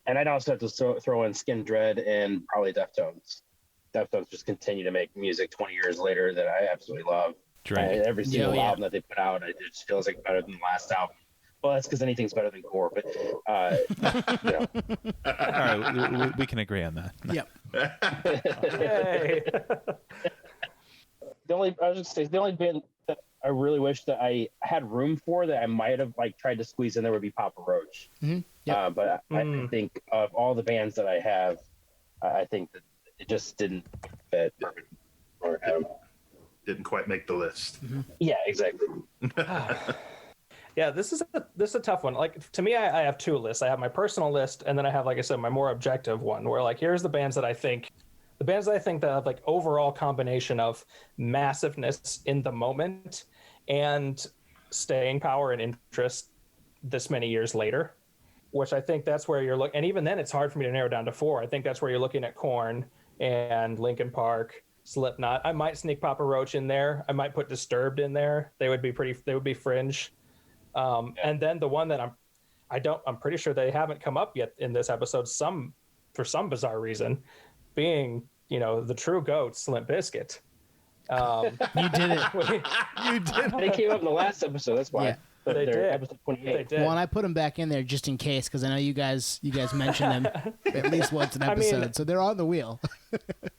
And I'd also have to throw in Skin Dread and probably Deftones. Deftones just continue to make music 20 years later that I absolutely love. Every single album that they put out, it just feels like better than the last album. Well, that's because anything's better than Core, but you know. All right, we can agree on that. Yep. Yay. I was just saying, the only band that I really wish that I had room for that I might have like tried to squeeze in there would be Papa Roach. Mm-hmm. Yep. But I think of all the bands that I have, I think that it just didn't fit. Or Didn't quite make the list. Mm-hmm. yeah, exactly. Yeah, this is a tough one. Like to me, I have two lists. I have my personal list, and then I have, like I said, my more objective one, where like here's the bands that I think that have like overall combination of massiveness in the moment and staying power and interest this many years later. Which I think that's where you're looking, and even then, it's hard for me to narrow down to four. I think that's where you're looking at Korn and Linkin Park, Slipknot. I might sneak Papa Roach in there. I might put Disturbed in there. They would be fringe. And then the one that I'm pretty sure they haven't come up yet in this episode, for some bizarre reason, being, the true goats, Limp Bizkit. You did it. You did. They came up in the last episode. That's why. Yeah. They did. Episode 28. They did. Well, and I put them back in there just in case, because I know you guys mention them at least once an episode, so they're on the wheel.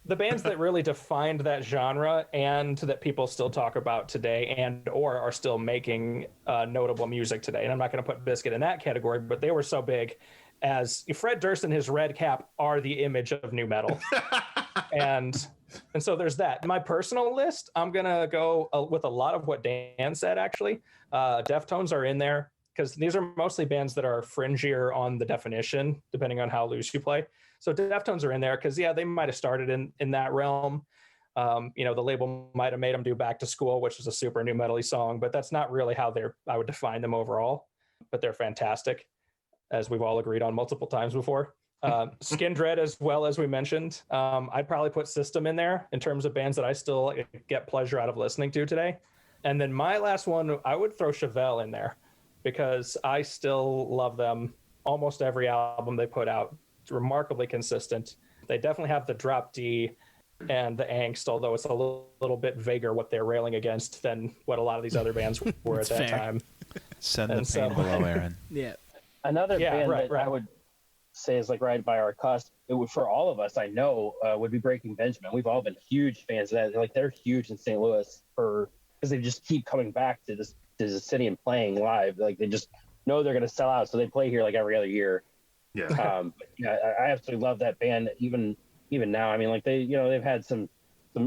The bands that really defined that genre and that people still talk about today or are still making notable music today. And I'm not going to put Bizkit in that category, but they were so big as Fred Durst and his red cap are the image of nu metal. and so there's that. My personal list, I'm going to go with a lot of what Dan said, actually. Deftones are in there because these are mostly bands that are fringier on the definition, depending on how loose you play. So Deftones are in there because, they might have started in that realm. The label might have made them do Back to School, which is a super nu metal-y song, but that's not really how I would define them overall. But they're fantastic, as we've all agreed on multiple times before. Skin Dread, as well, as we mentioned. I'd probably put System in there in terms of bands that I still get pleasure out of listening to today. And then my last one, I would throw Chevelle in there because I still love them. Almost every album they put out, it's remarkably consistent. They definitely have the drop D and the angst, although it's a little bit vaguer what they're railing against than what a lot of these other bands were at that time. Send the pain below, Aaron. Yeah. Another band right. I would say is like right by our cusp. It would, for all of us, I know, would be Breaking Benjamin. We've all been huge fans of that. Like, they're huge in St. Louis because they just keep coming back to the city and playing live. Like, they just know they're going to sell out, so they play here like every other year. Yeah. I absolutely love that band. Even now, I mean, like they've had some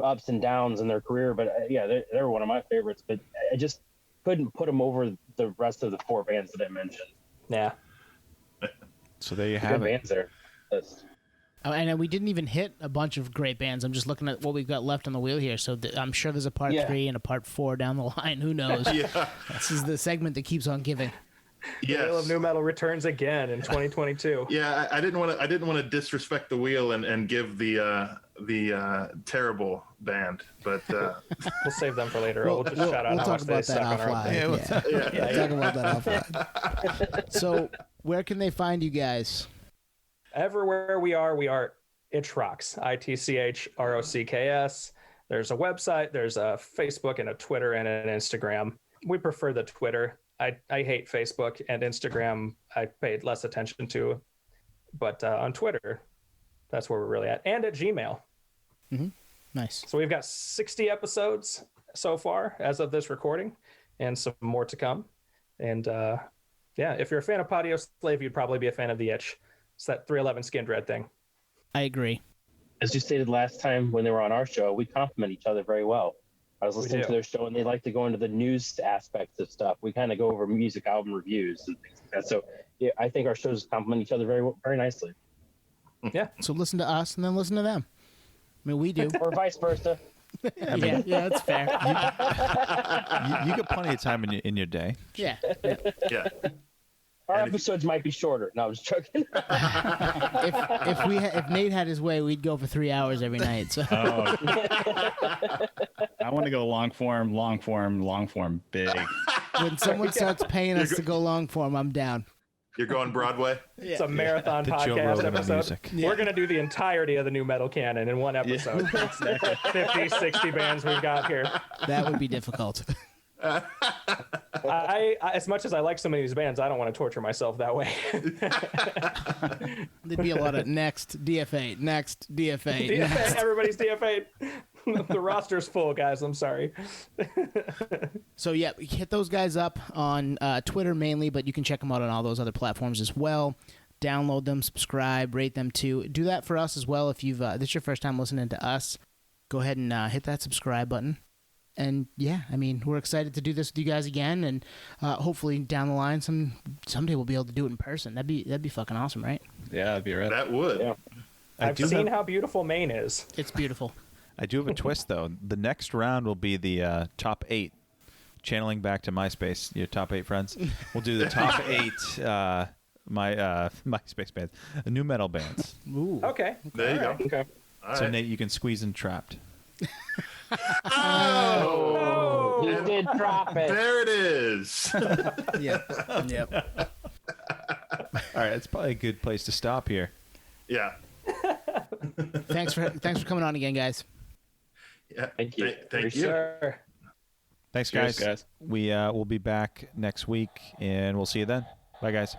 ups and downs in their career, but they're one of my favorites. But I just couldn't put them over the rest of the four bands that I mentioned. Yeah. So there you have it. Bands there. And we didn't even hit a bunch of great bands. I'm just looking at what we've got left on the wheel here. So I'm sure there's a part 3 and a part 4 down the line. Who knows? Yeah. This is the segment that keeps on giving. Yes. The Wheel of Nu Metal returns again in 2022. Yeah, I didn't want to disrespect the wheel and give the terrible band, but We'll save them for later. We'll just shout out we'll how talk much they about suck that on our offline. thing. We'll talk about that offline. So where can they find you guys? Everywhere we are Itch Rocks, ITCHROCKS. There's a website, there's a Facebook and a Twitter and an Instagram. We prefer the Twitter. I hate Facebook and Instagram. I paid less attention to, but on Twitter, that's where we're really at, and at Gmail. Mm-hmm. Nice. So we've got 60 episodes so far as of this recording, and some more to come. And if you're a fan of Podioslave, you'd probably be a fan of the Itch. It's that 311 Skin Dread thing. I agree. As you stated last time when they were on our show, we complement each other very well. I was listening to their show, and they like to go into the news aspects of stuff. We kind of go over music album reviews and things like that. So I think our shows complement each other very, very nicely. Yeah. So listen to us and then listen to them. I mean, we do. Or vice versa. Yeah, that's fair. You get plenty of time in your day. Yeah. yeah. Our episodes might be shorter. No, I'm just joking. If Nate had his way, we'd go for 3 hours every night. So I want to go long form, big. when someone starts paying us to go long form, I'm down. You're going Broadway? It's a marathon The Joe podcast Rogan of episode. music. We're going to do the entirety of the nu metal canon in one episode. 50, 60 bands we've got here. That would be difficult. I as much as I like some of these bands, I don't want to torture myself that way. There'd be a lot of next DFA, next DFA. Next. Everybody's DFA. The roster's full, guys. I'm sorry. So yeah, hit those guys up on Twitter mainly, but you can check them out on all those other platforms as well. Download them, subscribe, rate them too. Do that for us as well. If you've this is your first time listening to us, go ahead and hit that subscribe button. And yeah, I mean, we're excited to do this with you guys again, and hopefully down the line, someday we'll be able to do it in person. That'd be fucking awesome, right? Yeah, that'd be right. That would. Yeah. I've seen how beautiful Maine is. It's beautiful. I do have a twist, though. The next round will be the top 8. Channeling back to MySpace, your top 8 friends. We'll do the top 8 MySpace bands, nu metal bands. Ooh. Okay. There you go. Okay. All So right. Nate, you can squeeze in Trapped. Oh, He and did drop it. there it is. Yep. All right, that's probably a good place to stop here. Yeah. Thanks for coming on again, guys. Yeah. Thank you. Thank you. Sure. Thanks, Cheers, guys. guys. We will be back next week, and we'll see you then. Bye, guys.